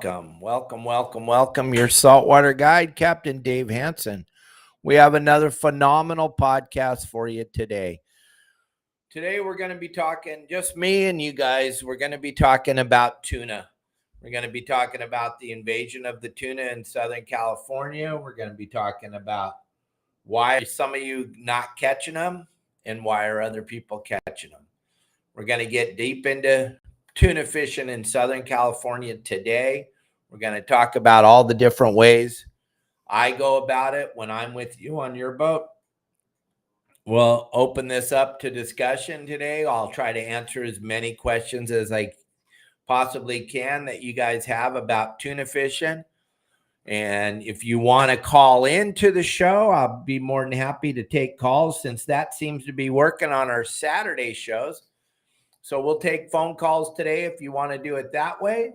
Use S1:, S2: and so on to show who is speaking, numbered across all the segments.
S1: Welcome. Your saltwater guide, Captain Dave Hansen. We have another phenomenal podcast for you today. Today, we're going to be talking, just me and you guys, we're going to be talking about tuna. We're going to be talking about the invasion of the tuna in Southern California. We're going to be talking about why are some of you not catching them and why are other people catching them. We're going to get deep into tuna fishing in Southern California today. We're going to talk about all the different ways I go about it when I'm with you on your boat. We'll open this up to discussion today. I'll try to answer as many questions as I possibly can that you guys have about tuna fishing. And if you want to call into the show, I'll be more than happy to take calls since that seems to be working on our Saturday shows. So we'll take phone calls today if you want to do it that way.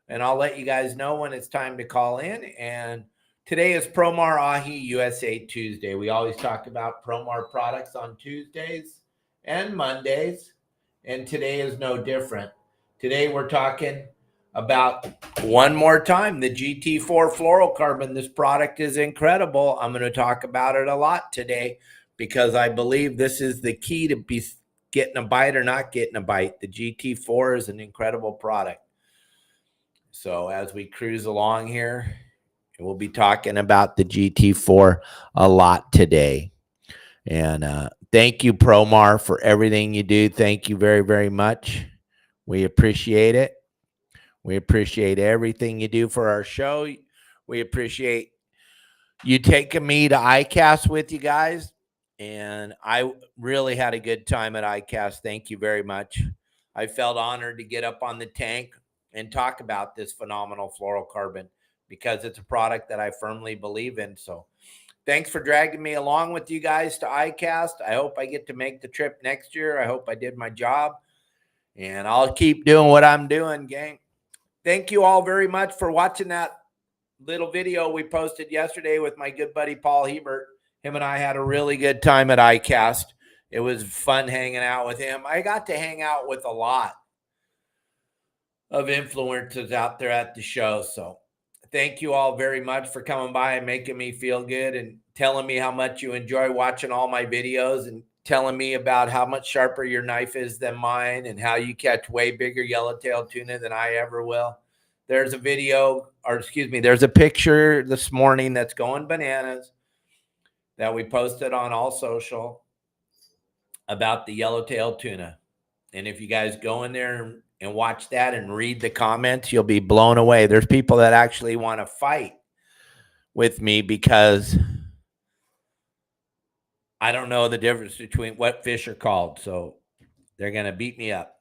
S1: And I'll let you guys know when it's time to call in. And today is Promar Ahi USA Tuesday. We always talk about Promar products on Tuesdays and Mondays. And today is no different. Today we're talking about, one more time, the GT4 fluorocarbon. This product is incredible. I'm going to talk about it a lot today because I believe this is the key to be getting a bite or not getting a bite. The GT4 is an incredible product. So as we cruise along here, we'll be talking about the GT4 a lot today. And thank you, Promar, for everything you do. Thank you very, very much. We appreciate it. We appreciate everything you do for our show. We appreciate you taking me to ICAST with you guys. And I really had a good time at ICAST. Thank you very much. I felt honored to get up on the tank and talk about this phenomenal fluorocarbon because it's a product that I firmly believe in. So thanks for dragging me along with you guys to ICAST. I hope I get to make the trip next year. I hope I did my job. And I'll keep doing what I'm doing, gang. Thank you all very much for watching that little video we posted yesterday with my good buddy Paul Hebert. Him and I had a really good time at ICAST. It was fun hanging out with him. I got to hang out with a lot of influencers out there at the show. So thank you all very much for coming by and making me feel good and telling me how much you enjoy watching all my videos and telling me about how much sharper your knife is than mine and how you catch way bigger yellowtail tuna than I ever will. There's a video, or excuse me, there's a picture this morning that's going bananas that we posted on all social about the yellowtail tuna. And if you guys go in there and watch that and read the comments, you'll be blown away. There's people that actually want to fight with me because I don't know the difference between what fish are called. So they're going to beat me up.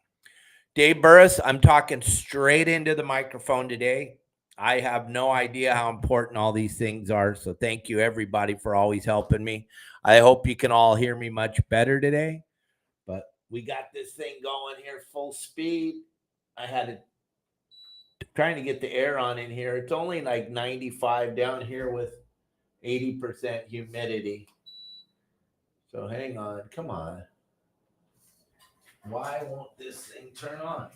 S1: Dave Burris, I'm talking straight into the microphone today. I have no idea how important all these things are. So thank you, everybody, for always helping me. I hope you can all hear me much better today. But we got this thing going here full speed. I had to trying to get the air on in here. It's only like 95 down here with 80% humidity. So hang on. Come on. Why won't this thing turn on?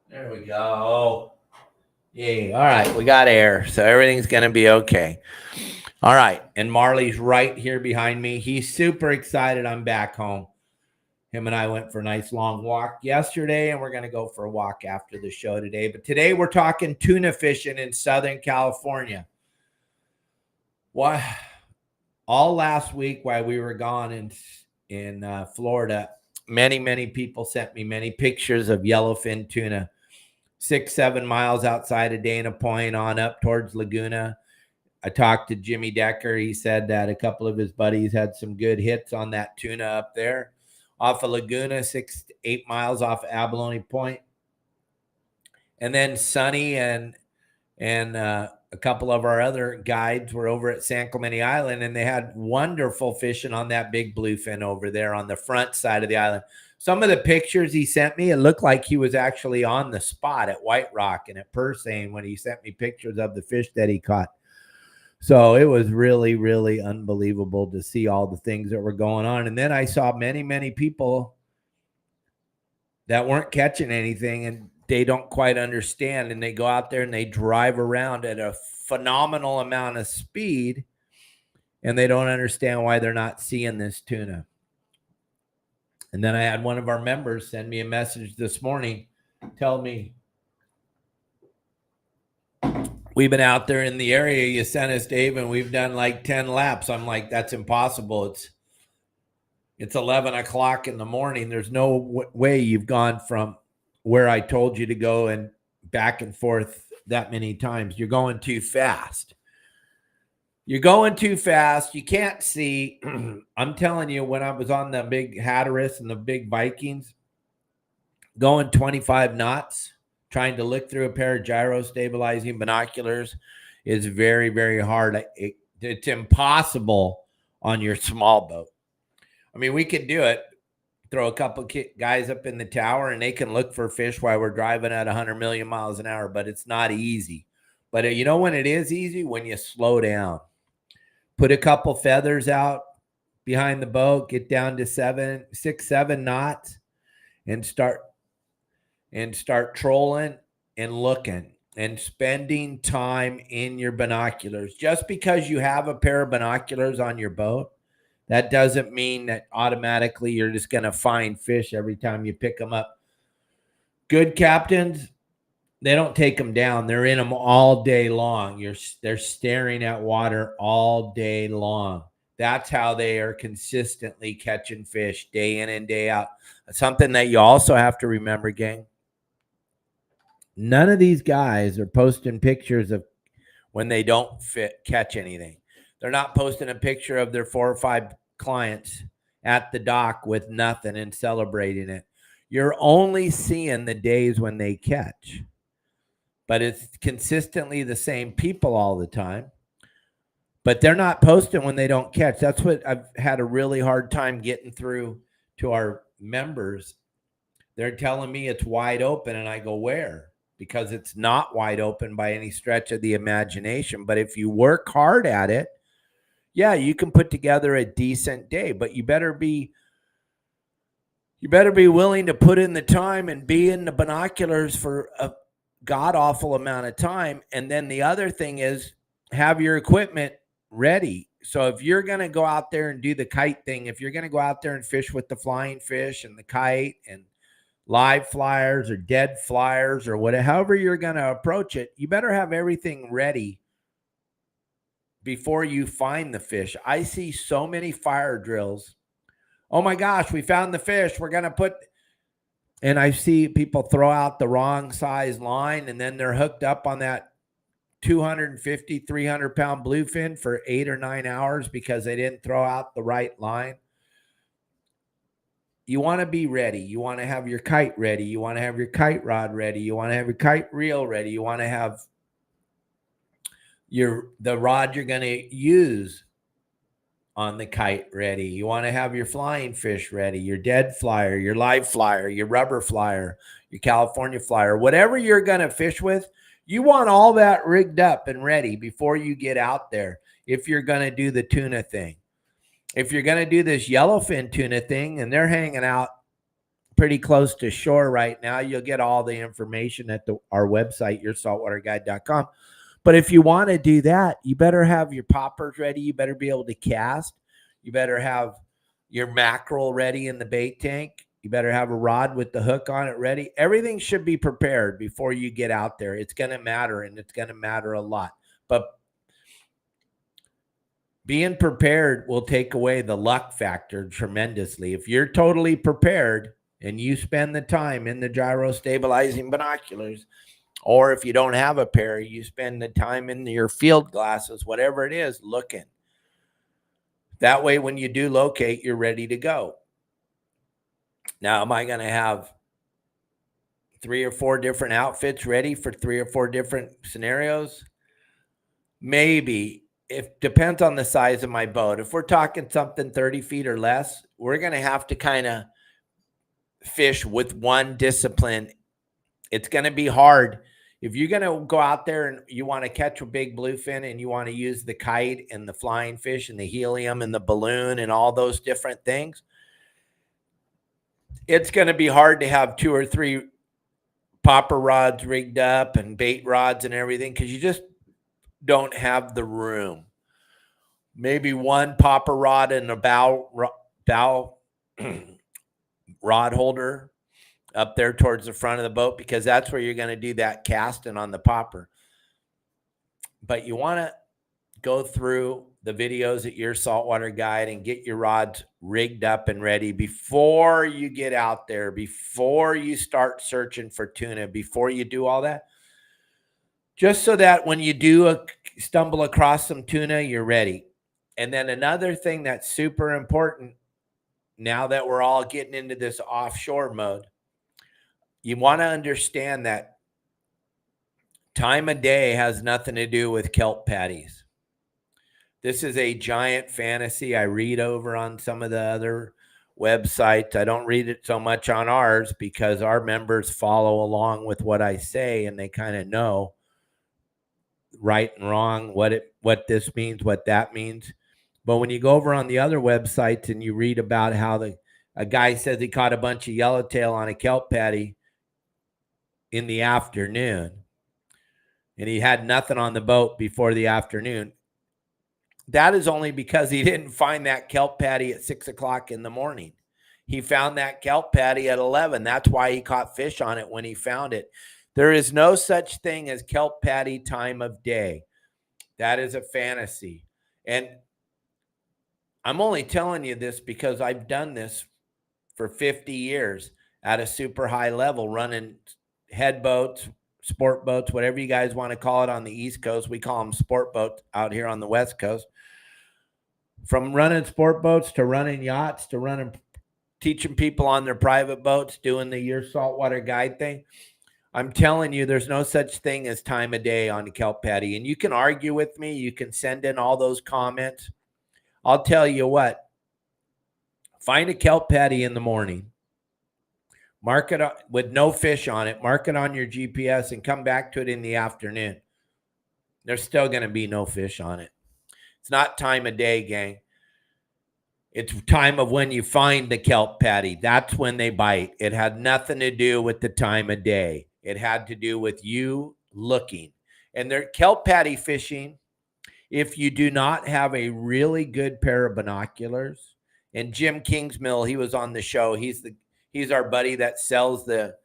S1: There we go. Yeah. All right. We got air. So everything's going to be okay. All right. And Marley's right here behind me. He's super excited I'm back home. Him and I went for a nice long walk yesterday, and we're going to go for a walk after the show today. But today we're talking tuna fishing in Southern California. Why? All last week while we were gone in Florida, many people sent me many pictures of yellowfin tuna 6-7 miles outside of Dana Point on up towards Laguna. I talked to Jimmy Decker. He said that a couple of his buddies had some good hits on that tuna up there off of Laguna, 6 to 8 miles off of Abalone Point. And then Sonny and a couple of our other guides were over at San Clemente Island, and they had wonderful fishing on that big bluefin over there on the front side of the island. Some of the pictures he sent me, it looked like he was actually on the spot at White Rock and at Persane when he sent me pictures of the fish that he caught. So it was really unbelievable to see all the things that were going on. And then I saw many people that weren't catching anything and they don't quite understand, and they go out there and they drive around at a phenomenal amount of speed, and they don't understand why they're not seeing this tuna. And then I had one of our members send me a message this morning, tell me, we've been out there in the area you sent us, Dave, and we've done like 10 laps. I'm like, that's impossible. It's 11 o'clock in the morning. There's no way you've gone from where I told you to go and back and forth that many times. You're going too fast. You're going too fast. You can't see. I'm telling you, when I was on the big Hatteras and the big Vikings, going 25 knots, trying to look through a pair of gyro stabilizing binoculars is very, very hard. It's impossible on your small boat. I mean, we can do it. Throw a couple guys up in the tower and they can look for fish while we're driving at 100 million miles an hour, but it's not easy. But you know when it is easy? When you slow down. Put a couple feathers out behind the boat, get down to 6, 7 knots and start trolling and looking and spending time in your binoculars. Just because you have a pair of binoculars on your boat, that doesn't mean that automatically you're just going to find fish every time you pick them up. Good captains, they don't take them down. They're in them all day long. They're staring at water all day long. That's how they are consistently catching fish day in and day out. Something that you also have to remember, gang. None of these guys are posting pictures of when they don't catch anything. They're not posting a picture of their 4 or 5 clients at the dock with nothing and celebrating it. You're only seeing the days when they catch, but it's consistently the same people all the time. But they're not posting when they don't catch. That's what I've had a really hard time getting through to our members. They're telling me it's wide open, and I go, where? Because it's not wide open by any stretch of the imagination. But if you work hard at it, yeah, you can put together a decent day, but you better be willing to put in the time and be in the binoculars for a god-awful amount of time. And then the other thing is have your equipment ready. So if you're going to go out there and do the kite thing, if you're going to go out there and fish with the flying fish and the kite and live flyers or dead flyers or whatever, however you're going to approach it, you better have everything ready before you find the fish. I see so many fire drills. Oh my gosh, we found the fish. We're going to put, and I see people throw out the wrong size line, and then they're hooked up on that 250, 300 pound bluefin for 8 or 9 hours because they didn't throw out the right line. You want to be ready. You want to have your kite ready. You want to have your kite rod ready. You want to have your kite reel ready. You want to have the rod you're going to use on the kite ready. You want to have your flying fish ready, your dead flyer, your live flyer, your rubber flyer, your California flyer, whatever you're going to fish with. You want all that rigged up and ready before you get out there. If you're going to do the tuna thing, if you're going to do this yellowfin tuna thing, and they're hanging out pretty close to shore right now, you'll get all the information at our website, yoursaltwaterguide.com. But if you want to do that, you better have your poppers ready. You better be able to cast. You better have your mackerel ready in the bait tank. You better have a rod with the hook on it ready. Everything should be prepared before you get out there. It's going to matter, and it's going to matter a lot. But being prepared will take away the luck factor tremendously. If you're totally prepared and you spend the time in the gyro stabilizing binoculars, or if you don't have a pair, you spend the time in your field glasses, whatever it is, looking. That way, when you do locate, you're ready to go. Now, am I going to have 3 or 4 different outfits ready for 3 or 4 different scenarios? Maybe. It depends on the size of my boat. If we're talking something 30 feet or less, we're going to have to kind of fish with one discipline. It's going to be hard. If you're going to go out there and you want to catch a big bluefin and you want to use the kite and the flying fish and the helium and the balloon and all those different things, it's going to be hard to have 2 or 3 popper rods rigged up and bait rods and everything, because you just don't have the room. Maybe one popper rod and a bow rod holder up there towards the front of the boat, because that's where you're going to do that casting on the popper. But you want to go through the videos at your saltwater guide and get your rods rigged up and ready before you get out there, before you start searching for tuna, before you do all that, just so that when you do stumble across some tuna, you're ready. And then another thing that's super important, now that we're all getting into this offshore mode, you want to understand that time of day has nothing to do with kelp patties. This is a giant fantasy I read over on some of the other websites. I don't read it so much on ours because our members follow along with what I say, and they kind of know right and wrong, what this means, what that means. But when you go over on the other websites and you read about how a guy says he caught a bunch of yellowtail on a kelp patty in the afternoon, and he had nothing on the boat before the afternoon, that is only because he didn't find that kelp patty at 6 o'clock in the morning. He found that kelp patty at 11. That's why he caught fish on it when he found it. There is no such thing as kelp patty time of day. That is a fantasy. And I'm only telling you this because I've done this for 50 years at a super high level, running head boats, sport boats, whatever you guys want to call it on the East Coast. We call them sport boats out here on the West Coast. From running sport boats to running yachts to teaching people on their private boats, doing the Your Saltwater Guide thing. I'm telling you, there's no such thing as time of day on the kelp patty. And you can argue with me. You can send in all those comments. I'll tell you what. Find a kelp patty in the morning. Mark it with no fish on it. Mark it on your GPS and come back to it in the afternoon. There's still going to be no fish on it. It's not time of day, gang. It's time of when you find the kelp patty. That's when they bite. It had nothing to do with the time of day. It had to do with you looking. And they're kelp patty fishing, if you do not have a really good pair of binoculars. And Jim Kingsmill, he was on the show. He's our buddy that sells the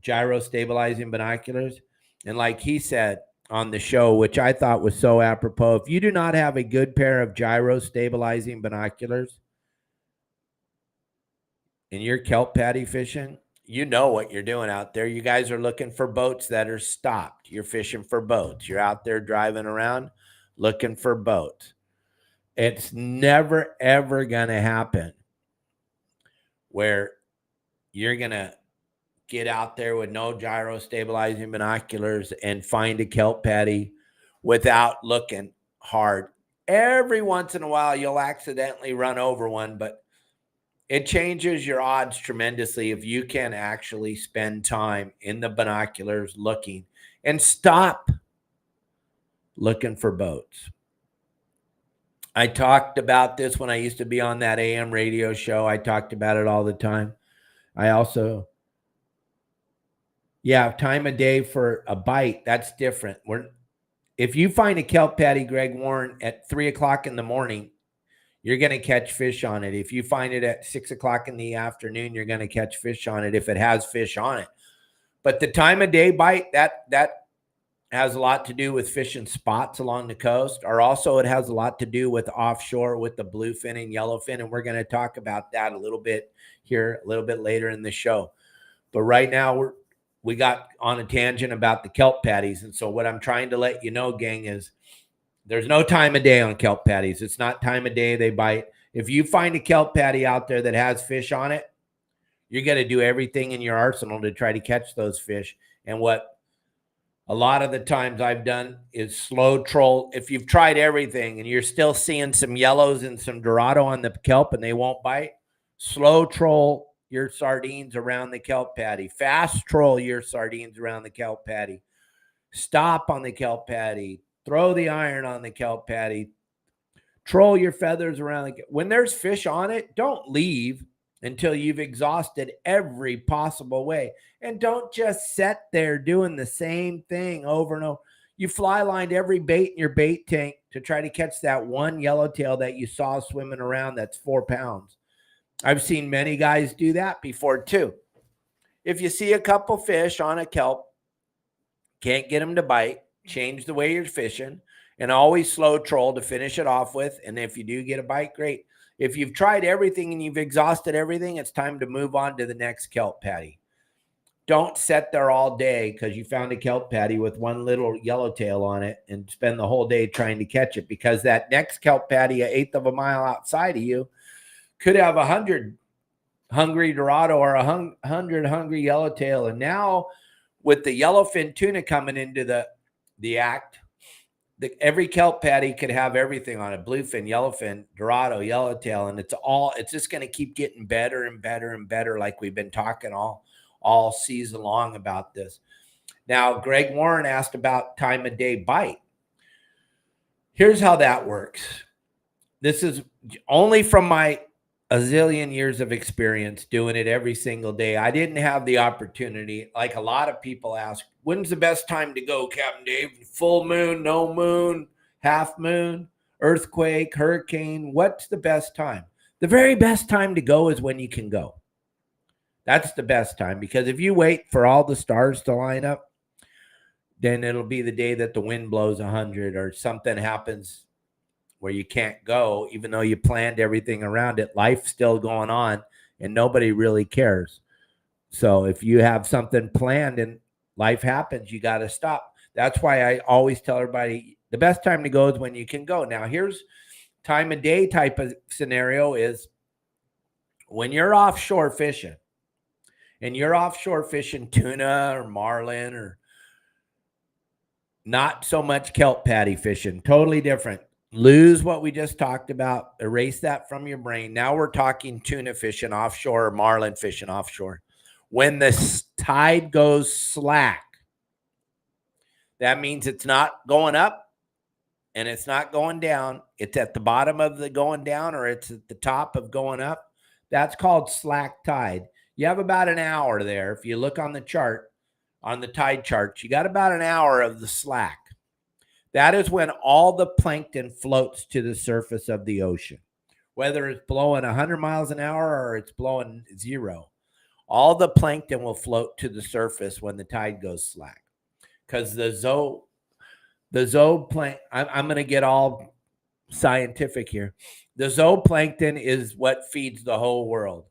S1: gyro stabilizing binoculars. And like he said on the show, which I thought was so apropos, if you do not have a good pair of gyro stabilizing binoculars and you're kelp patty fishing, you know what you're doing out there. You guys are looking for boats that are stopped. You're fishing for boats. You're out there driving around looking for boats. It's never, ever going to happen where you're going to get out there with no gyro stabilizing binoculars and find a kelp patty without looking hard. Every once in a while, you'll accidentally run over one, but it changes your odds tremendously if you can actually spend time in the binoculars looking and stop looking for boats. I talked about this when I used to be on that AM radio show. I talked about it all the time. I also, time of day for a bite, that's different. If you find a kelp patty, Greg Warren, at 3 o'clock in the morning, you're going to catch fish on it. If you find it at 6 o'clock in the afternoon, you're going to catch fish on it if it has fish on it. But the time of day bite, that has a lot to do with fishing spots along the coast, or also it has a lot to do with offshore with the bluefin and yellowfin. And we're going to talk about that a little bit here, a little bit later in the show. But right now we got on a tangent about the kelp patties. And so what I'm trying to let you know, gang, is there's no time of day on kelp patties. It's not time of day they bite. If you find a kelp patty out there that has fish on it, you're going to do everything in your arsenal to try to catch those fish. And what a lot of the times I've done is slow troll. If you've tried everything and you're still seeing some yellows and some dorado on the kelp and they won't bite, slow troll your sardines around the kelp patty. Fast troll your sardines around the kelp patty. Stop on the kelp patty. Throw the iron on the kelp patty. Troll your feathers around. When there's fish on it, don't leave. until you've exhausted every possible way. And don't just sit there doing the same thing over and over. You fly lined every bait in your bait tank to try to catch that one yellowtail that you saw swimming around that's 4 pounds. I've seen many guys do that before too. If you see a couple fish on a kelp, can't get them to bite, change the way you're fishing, and always slow troll to finish it off with. And if you do get a bite, great. If you've tried everything and you've exhausted everything, it's time to move on to the next kelp patty. Don't sit there all day because you found a kelp patty with one little yellowtail on it and spend the whole day trying to catch it, because that next kelp patty, an eighth of a mile outside of you, could have 100 hungry dorado or 100 hungry yellowtail. And now with the yellowfin tuna coming into the act, every kelp patty could have everything on it: bluefin, yellowfin, dorado, yellowtail. And it's just going to keep getting better and better and better, like we've been talking all season long about this. Now, Greg Warren asked about time of day bite. Here's how that works. This is only from my a zillion years of experience doing it every single day. I didn't have the opportunity, like a lot of people ask, when's the best time to go, Captain Dave? Full moon, no moon, half moon, earthquake, hurricane. What's the best time? The very best time to go is when you can go. That's the best time, because if you wait for all the stars to line up, then it'll be the day that the wind blows 100 or something happens where you can't go, even though you planned everything around it. Life's still going on and nobody really cares. So if you have something planned and life happens, you got to stop. That's why I always tell everybody the best time to go is when you can go. Now, here's time of day type of scenario is when you're offshore fishing, and you're offshore fishing tuna or marlin, or not so much kelp patty fishing, totally different. Lose what we just talked about. Erase that from your brain. Now we're talking tuna fishing offshore or marlin fishing offshore. When the tide goes slack, that means it's not going up and it's not going down. It's at the bottom of the going down, or it's at the top of going up. That's called slack tide. You have about an hour there. If you look on the chart, on the tide chart, you got about an hour of the slack. That is when all the plankton floats to the surface of the ocean. Whether it's blowing 100 miles an hour or it's blowing 0, all the plankton will float to the surface when the tide goes slack. Because the zooplankton, I'm going to get all scientific here. The zooplankton is what feeds the whole world.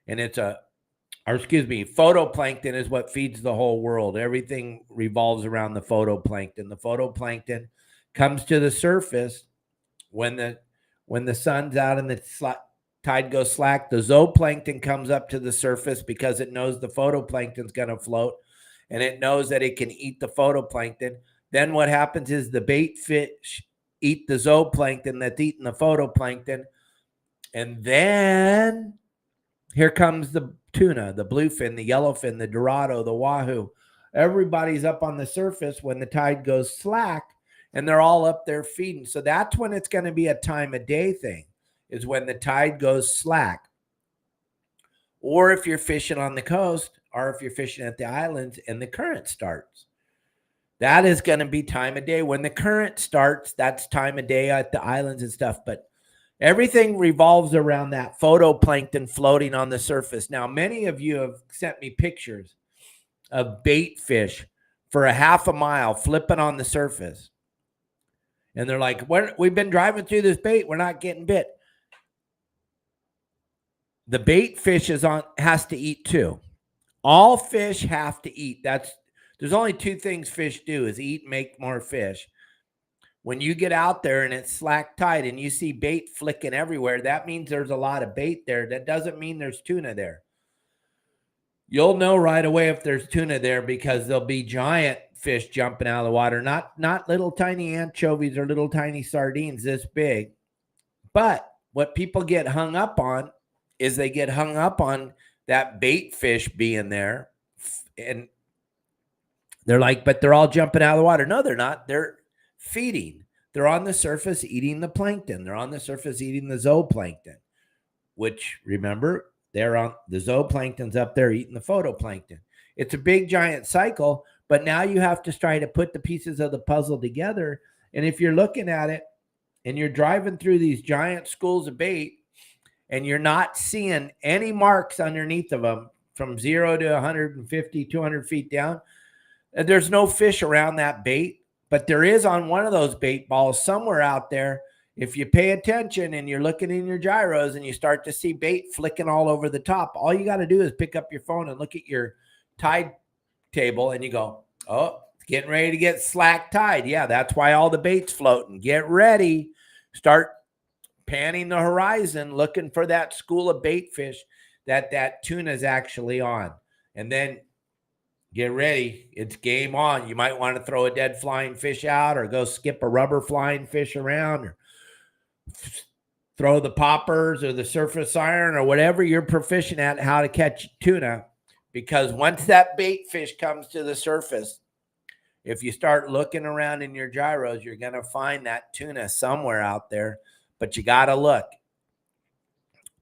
S1: And photoplankton is what feeds the whole world. Everything revolves around the photoplankton. The photoplankton comes to the surface when the sun's out and the tide goes slack. The zooplankton comes up to the surface because it knows the photoplankton's going to float, and it knows that it can eat the photoplankton. Then what happens is the bait fish eat the zooplankton that's eating the photoplankton, and then here comes the tuna, the bluefin, the yellowfin, the dorado, the wahoo. Everybody's up on the surface when the tide goes slack, and they're all up there feeding. So that's when it's going to be a time of day thing, is when the tide goes slack. Or if you're fishing on the coast, or if you're fishing at the islands and the current starts. That is going to be time of day. When the current starts, that's time of day at the islands and stuff. But everything revolves around that photoplankton floating on the surface. Now, many of you have sent me pictures of bait fish for a half a mile flipping on the surface. And they're like, we've been driving through this bait. We're not getting bit. The bait fish has to eat too. All fish have to eat. There's only two things fish do, is eat, make more fish. When you get out there and it's slack tide and you see bait flicking everywhere, that means there's a lot of bait there. That doesn't mean there's tuna there. You'll know right away if there's tuna there, because there'll be giant fish jumping out of the water, not little tiny anchovies or little tiny sardines this big. But what people get hung up on is they get hung up on that bait fish being there. And they're like, but they're all jumping out of the water. No, they're not. They're feeding. They're on the surface eating the plankton. They're on the surface eating the zooplankton, which, remember, They're on the zooplankton's up there eating the photoplankton. It's a big giant cycle, but now you have to try to put the pieces of the puzzle together. And if you're looking at it and you're driving through these giant schools of bait and you're not seeing any marks underneath of them from 0 to 150, 200 feet down, there's no fish around that bait, but there is on one of those bait balls somewhere out there. If you pay attention and you're looking in your gyros and you start to see bait flicking all over the top, all you got to do is pick up your phone and look at your tide table and you go, oh, it's getting ready to get slack tide. Yeah, that's why all the bait's floating. Get ready. Start panning the horizon, looking for that school of bait fish that tuna is actually on. And then get ready. It's game on. You might want to throw a dead flying fish out or go skip a rubber flying fish around or throw the poppers or the surface iron or whatever you're proficient at how to catch tuna. Because once that bait fish comes to the surface, if you start looking around in your gyros, you're going to find that tuna somewhere out there, but you got to look.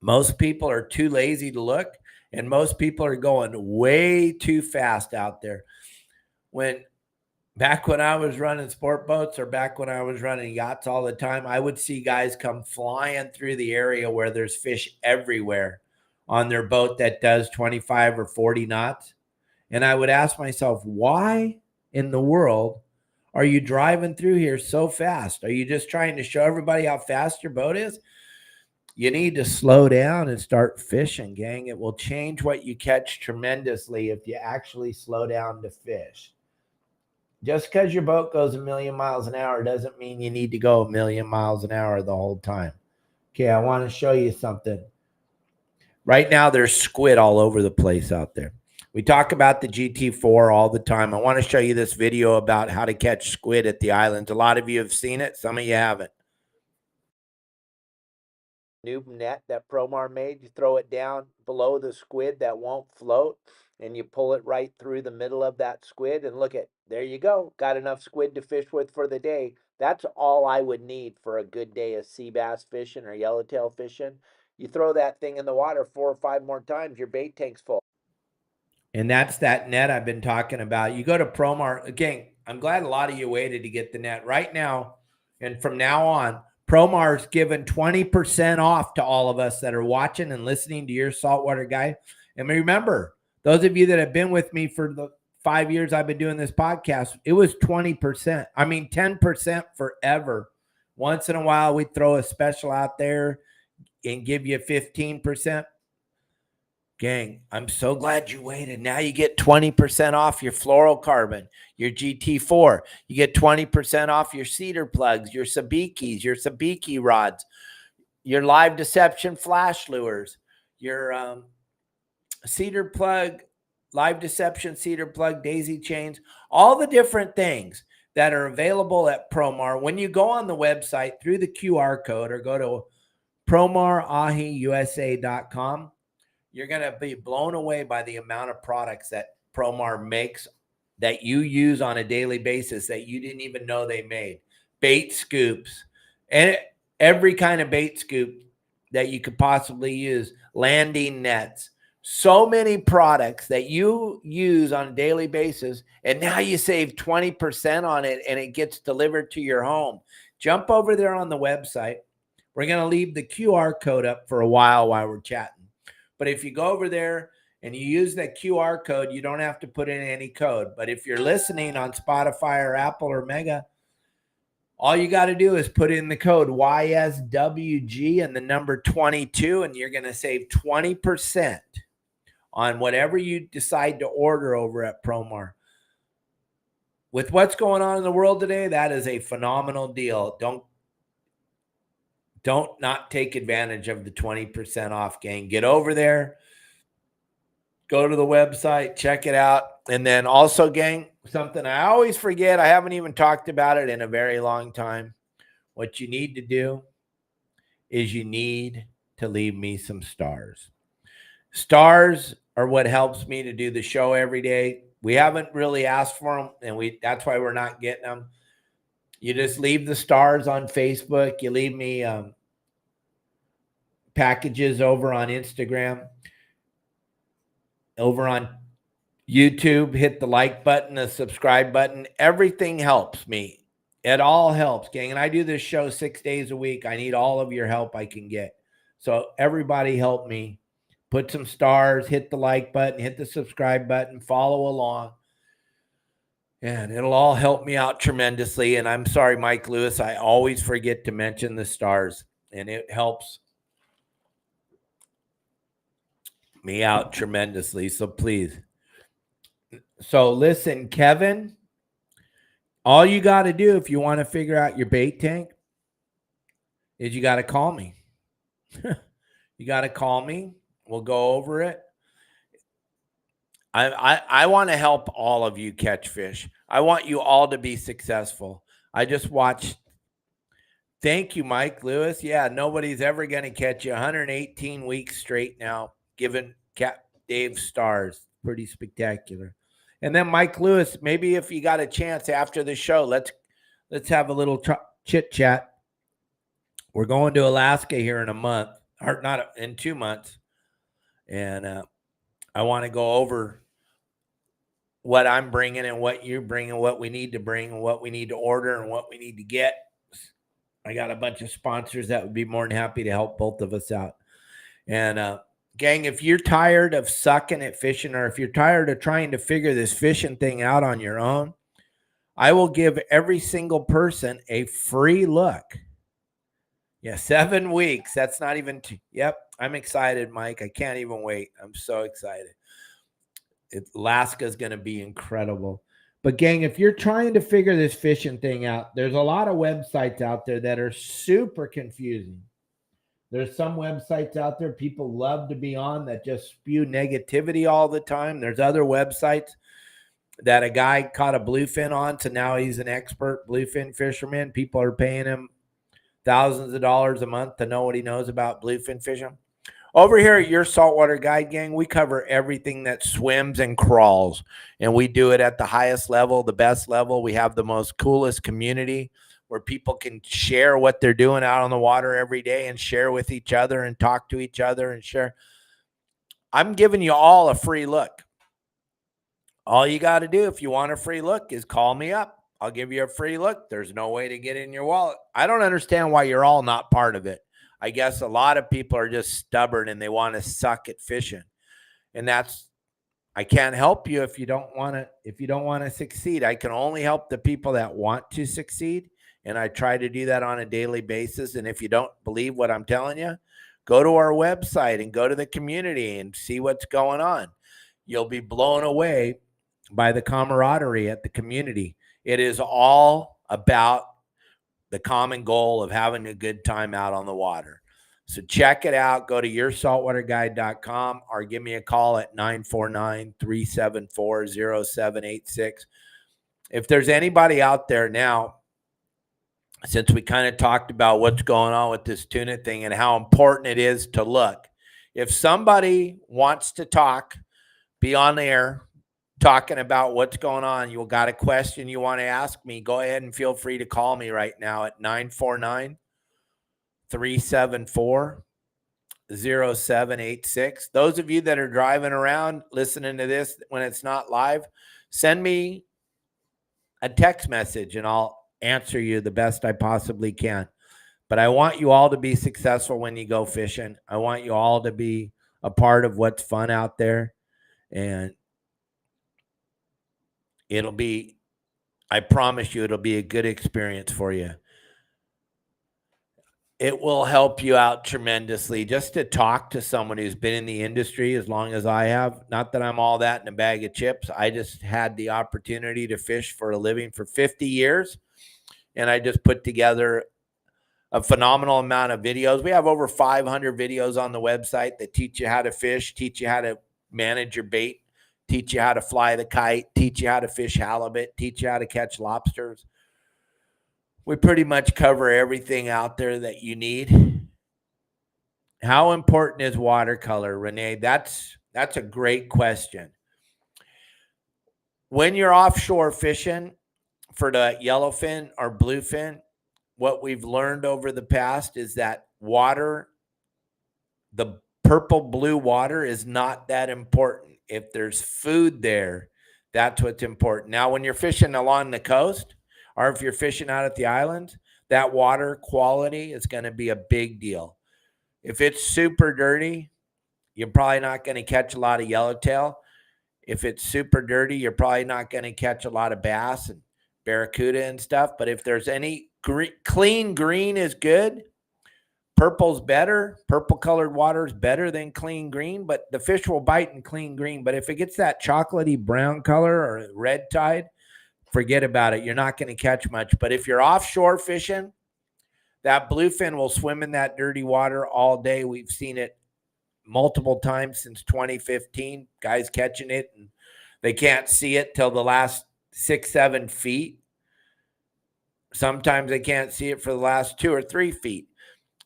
S1: Most people are too lazy to look, and most people are going way too fast out there. Back when I was running sport boats or back when I was running yachts all the time, I would see guys come flying through the area where there's fish everywhere on their boat that does 25 or 40 knots. And I would ask myself, why in the world are you driving through here so fast? Are you just trying to show everybody how fast your boat is? You need to slow down and start fishing, gang. It will change what you catch tremendously if you actually slow down to fish. Just because your boat goes 1,000,000 miles an hour doesn't mean you need to go 1,000,000 miles an hour the whole time. Okay, I want to show you something. Right now, there's squid all over the place out there. We talk about the GT4 all the time. I want to show you this video about how to catch squid at the islands. A lot of you have seen it. Some of you haven't. New net that Promar made, you throw it down below the squid that won't float, and you pull it right through the middle of that squid, and look at, there you go. Got enough squid to fish with for the day. That's all I would need for a good day of sea bass fishing or yellowtail fishing. You throw that thing in the water 4 or 5 more times, your bait tank's full. And that's that net I've been talking about. You go to Promar. Again, I'm glad a lot of you waited to get the net. Right now, and from now on, Promar's given 20% off to all of us that are watching and listening to your Saltwater Guide. And remember, those of you that have been with me for the 5 years I've been doing this podcast, it was 20%. I mean, 10% forever. Once in a while, we throw a special out there and give you 15%. Gang, I'm so glad you waited. Now you get 20% off your fluorocarbon, your GT4. You get 20% off your cedar plugs, your sabikis, your sabiki rods, your live deception flash lures, your cedar plug, live deception cedar plug, daisy chains, all the different things that are available at Promar. When you go on the website through the QR code or go to PromarAhiUSA.com, you're going to be blown away by the amount of products that Promar makes that you use on a daily basis that you didn't even know they made. Bait scoops, and every kind of bait scoop that you could possibly use, landing nets, so many products that you use on a daily basis, and now you save 20% on it and it gets delivered to your home. Jump over there on the website. We're going to leave the QR code up for a while we're chatting. But if you go over there and you use that QR code, you don't have to put in any code. But if you're listening on Spotify or Apple or Mega, all you got to do is put in the code YSWG and the number 22, and you're going to save 20% on whatever you decide to order over at Promar. With what's going on in the world today, that is a phenomenal deal. Don't not take advantage of the 20% off, gang. Get over there, go to the website, check it out. And then also, gang, something I always forget, I haven't even talked about it in a very long time. What you need to do is you need to leave me some stars. Stars are what helps me to do the show every day. We haven't really asked for them, and that's why we're not getting them. You just leave the stars on Facebook. You leave me packages over on Instagram. over on YouTube, hit the like button, the subscribe button. Everything helps me. It all helps, gang. And I do this show 6 days a week. I need all of your help I can get. So everybody help me. Put some stars, hit the like button, hit the subscribe button, follow along. And it'll all help me out tremendously. And I'm sorry, Mike Lewis, I always forget to mention the stars. And it helps me out tremendously. So please. So listen, Kevin, all you got to do if you want to figure out your bait tank is you got to call me. You got to call me. We'll go over it. I want to help all of you catch fish. I want you all to be successful. I just watched. Thank you, Mike Lewis. Yeah, nobody's ever going to catch you 118 weeks straight now, giving Dave stars. Pretty spectacular. And then Mike Lewis, maybe if you got a chance after the show, let's have a little chit chat. We're going to Alaska here in a month, or not in 2 months. And I want to go over what I'm bringing and what you're bringing, what we need to bring and what we need to order and what we need to get. I got a bunch of sponsors that would be more than happy to help both of us out. And gang, if you're tired of sucking at fishing, or if you're tired of trying to figure this fishing thing out on your own, I will give every single person a free look. Yeah, 7 weeks. That's not even yep. I'm excited, Mike. I can't even wait. I'm so excited. Alaska is going to be incredible. But gang, if you're trying to figure this fishing thing out, there's a lot of websites out there that are super confusing. There's some websites out there people love to be on that just spew negativity all the time. There's other websites that a guy caught a bluefin on, so now he's an expert bluefin fisherman. People are paying him thousands of dollars a month to know what he knows about bluefin fishing. Over here at Your Saltwater Guide, gang, we cover everything that swims and crawls, and we do it at the highest level, the best level. We have the most coolest community where people can share what they're doing out on the water every day and share with each other and talk to each other and share. I'm giving you all a free look. All you got to do if you want a free look is call me up. I'll give you a free look. There's no way to get in your wallet. I don't understand why you're all not part of it. I guess a lot of people are just stubborn and they want to suck at fishing. And I can't help you if you don't want to succeed. I can only help the people that want to succeed. And I try to do that on a daily basis. And if you don't believe what I'm telling you, go to our website and go to the community and see what's going on. You'll be blown away by the camaraderie at the community. It is all about the common goal of having a good time out on the water. So check it out. Go to yoursaltwaterguide.com or give me a call at 949-374-0786. If there's anybody out there now, since we kind of talked about what's going on with this tuna thing and how important it is to look, if somebody wants to talk, be on the air, talking about what's going on, you got a question you want to ask me, go ahead and feel free to call me right now at 949-374-0786. Those of you that are driving around listening to this when it's not live, send me a text message and I'll answer you the best I possibly can. But I want you all to be successful when you go fishing. I want you all to be a part of what's fun out there. And I promise you, it'll be a good experience for you. It will help you out tremendously just to talk to someone who's been in the industry as long as I have. Not that I'm all that in a bag of chips. I just had the opportunity to fish for a living for 50 years. And I just put together a phenomenal amount of videos. We have over 500 videos on the website that teach you how to fish, teach you how to manage your bait, teach you how to fly the kite, teach you how to fish halibut, teach you how to catch lobsters. We pretty much cover everything out there that you need. How important is watercolor, Renee? That's a great question. When you're offshore fishing for the yellowfin or bluefin, what we've learned over the past is that water, the purple blue water, is not that important. if there's food there, that's what's important. Now, when you're fishing along the coast or if you're fishing out at the islands, that water quality is going to be a big deal. If it's super dirty, you're probably not going to catch a lot of yellowtail. If it's super dirty, you're probably not going to catch a lot of bass and barracuda and stuff. But if there's any clean green is good. Purple's better. Purple colored water is better than clean green, but the fish will bite in clean green. But if it gets that chocolatey brown color or red tide, forget about it. You're not going to catch much. But if you're offshore fishing, that bluefin will swim in that dirty water all day. We've seen it multiple times since 2015. Guys catching it, and they can't see it till the last 6-7 feet. Sometimes they can't see it for the last 2 or 3 feet.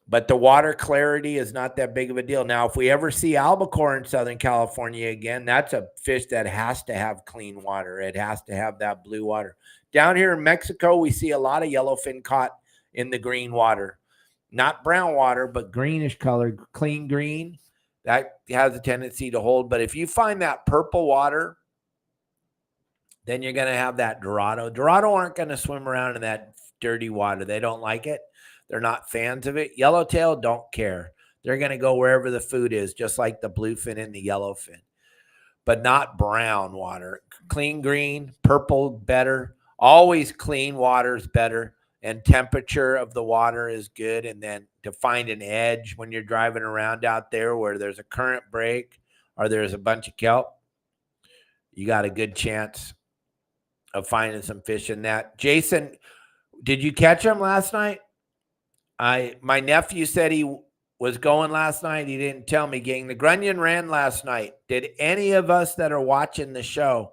S1: But the water clarity is not that big of a deal. Now, if we ever see albacore in Southern California again, that's a fish that has to have clean water. It has to have that blue water. Down here in Mexico, we see a lot of yellowfin caught in the green water. Not brown water, but greenish color, clean green. That has a tendency to hold. But if you find that purple water, then you're going to have that Dorado. Dorado aren't going to swim around in that dirty water. They don't like it. They're not fans of it. Yellowtail don't care. They're going to go wherever the food is, just like the bluefin and the yellowfin, but not brown water. Clean green, purple, better. Always clean water is better, and temperature of the water is good. And then to find an edge when you're driving around out there where there's a current break or there's a bunch of kelp, you got a good chance of finding some fish in that. Jason, did you catch them last night? My nephew said he was going last night. He didn't tell me, gang. The grunion ran last night. Did any of us that are watching the show,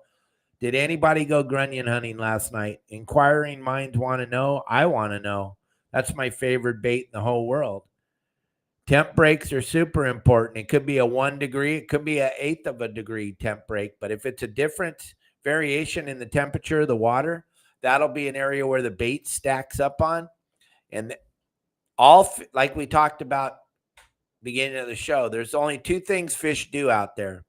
S1: did anybody go grunion hunting last night? Inquiring minds want to know. I want to know. That's my favorite bait in the whole world. Temp breaks are super important. It could be a 1 degree. It could be an 1/8 of a degree temp break. But if it's a different variation in the temperature of the water, that'll be an area where the bait stacks up on. And like we talked about beginning of the show, there's only 2 things fish do out there: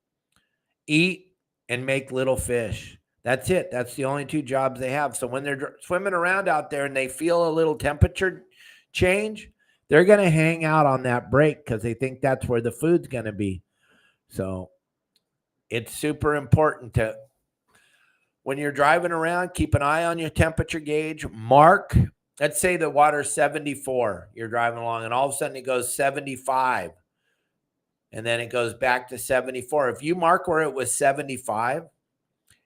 S1: eat and make little fish. That's it. That's the only 2 jobs they have. So when they're swimming around out there and they feel a little temperature change, they're going to hang out on that break because they think that's where the food's going to be. So it's super important to, when you're driving around, keep an eye on your temperature gauge. Mark, let's say the water's 74. You're driving along and all of a sudden it goes 75. And then it goes back to 74. If you mark where it was 75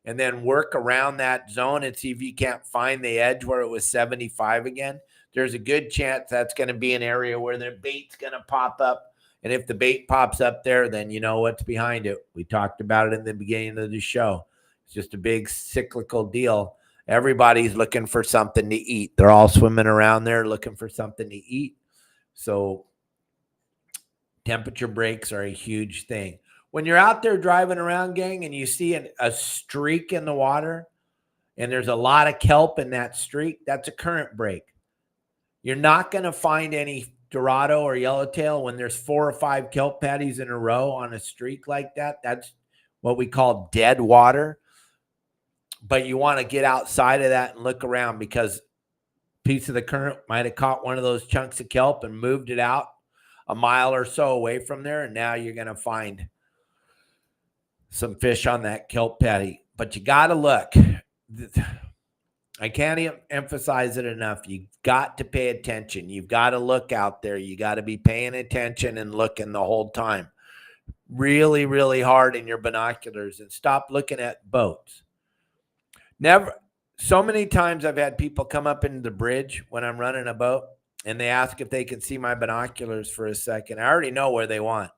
S1: and then work around that zone and see if you can't find the edge where it was 75 again, there's a good chance that's going to be an area where the bait's going to pop up. And if the bait pops up there, then you know what's behind it. We talked about it in the beginning of the show. It's just a big cyclical deal. Everybody's looking for something to eat. They're all swimming around there looking for something to eat. So temperature breaks are a huge thing. When you're out there driving around, gang, and you see a streak in the water and there's a lot of kelp in that streak, that's a current break. You're not going to find any Dorado or yellowtail when there's 4 or 5 kelp patties in a row on a streak like that. That's what we call dead water. But you want to get outside of that and look around because a piece of the current might have caught one of those chunks of kelp and moved it out a mile or so away from there. And now you're going to find some fish on that kelp patty. But you got to look. I can't emphasize it enough. You got to pay attention. You've got to look out there. You got to be paying attention and looking the whole time. Really, really hard in your binoculars and stop looking at boats. Never. So many times I've had people come up into the bridge when I'm running a boat and they ask if they can see my binoculars for a second. I already know where they want.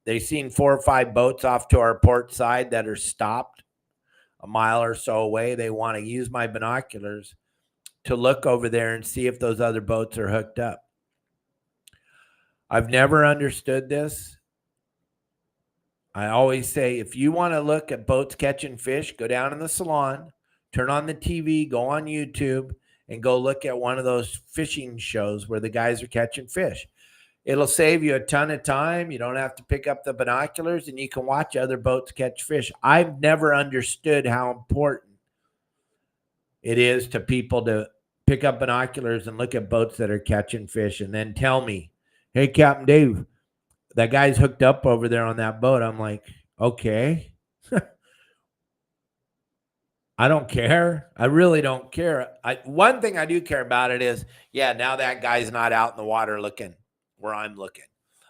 S1: They've seen 4 or 5 boats off to our port side that are stopped a mile or so away. They want to use my binoculars to look over there and see if those other boats are hooked up. I've never understood this. I always say, if you want to look at boats catching fish, go down in the salon, turn on the TV, go on YouTube, and go look at one of those fishing shows where the guys are catching fish. It'll save you a ton of time. You don't have to pick up the binoculars, and you can watch other boats catch fish. I've never understood how important it is to people to pick up binoculars and look at boats that are catching fish and then tell me, hey, Captain Dave, that guy's hooked up over there on that boat. I'm like, okay. I don't care. I really don't care. One thing I do care about it is, yeah, now that guy's not out in the water looking where I'm looking.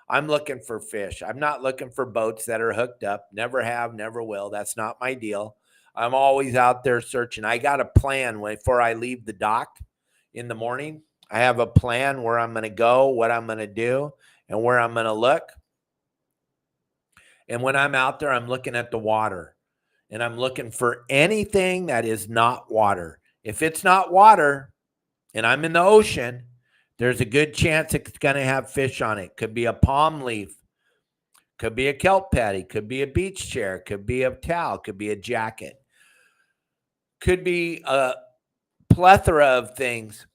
S1: I'm looking for fish. I'm not looking for boats that are hooked up. Never have, never will. That's not my deal. I'm always out there searching. I got a plan before I leave the dock in the morning. I have a plan where I'm going to go, what I'm going to do, and where I'm going to look. And when I'm out there, I'm looking at the water. And I'm looking for anything that is not water. If it's not water and I'm in the ocean, there's a good chance it's going to have fish on it. Could be a palm leaf. Could be a kelp patty. Could be a beach chair. Could be a towel. Could be a jacket. Could be a plethora of things.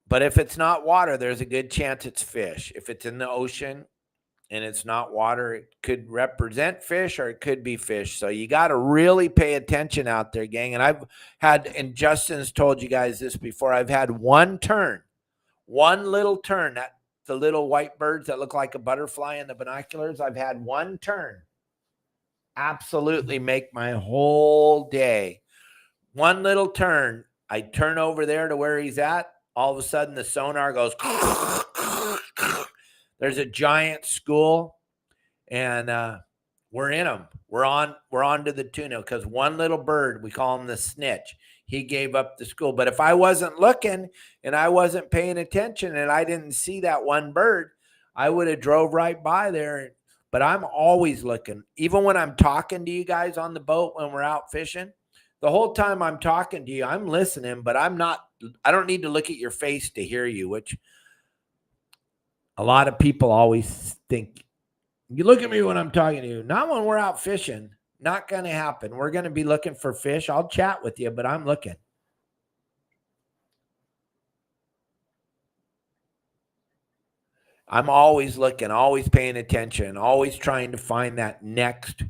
S1: But if it's not water, there's a good chance it's fish. If it's in the ocean and it's not water, it could represent fish or it could be fish. So you got to really pay attention out there, gang. And I've had, and Justin's told you guys this before, I've had one little turn, that the little white birds that look like a butterfly in the binoculars. I've had one turn absolutely make my whole day. One little turn. I turn over there to where he's at. All of a sudden the sonar goes, there's a giant school, and we're in them. We're on to the tuna because one little bird, we call him the snitch, he gave up the school. But if I wasn't looking and I wasn't paying attention and I didn't see that one bird, I would have drove right by there. But I'm always looking. Even when I'm talking to you guys on the boat when we're out fishing, the whole time I'm talking to you, I'm listening, but I don't need to look at your face to hear you, which a lot of people always think, you look at me when I'm talking to you. Not when we're out fishing. Not going to happen. We're going to be looking for fish. I'll chat with you, but I'm looking. I'm always looking, always paying attention, always trying to find that next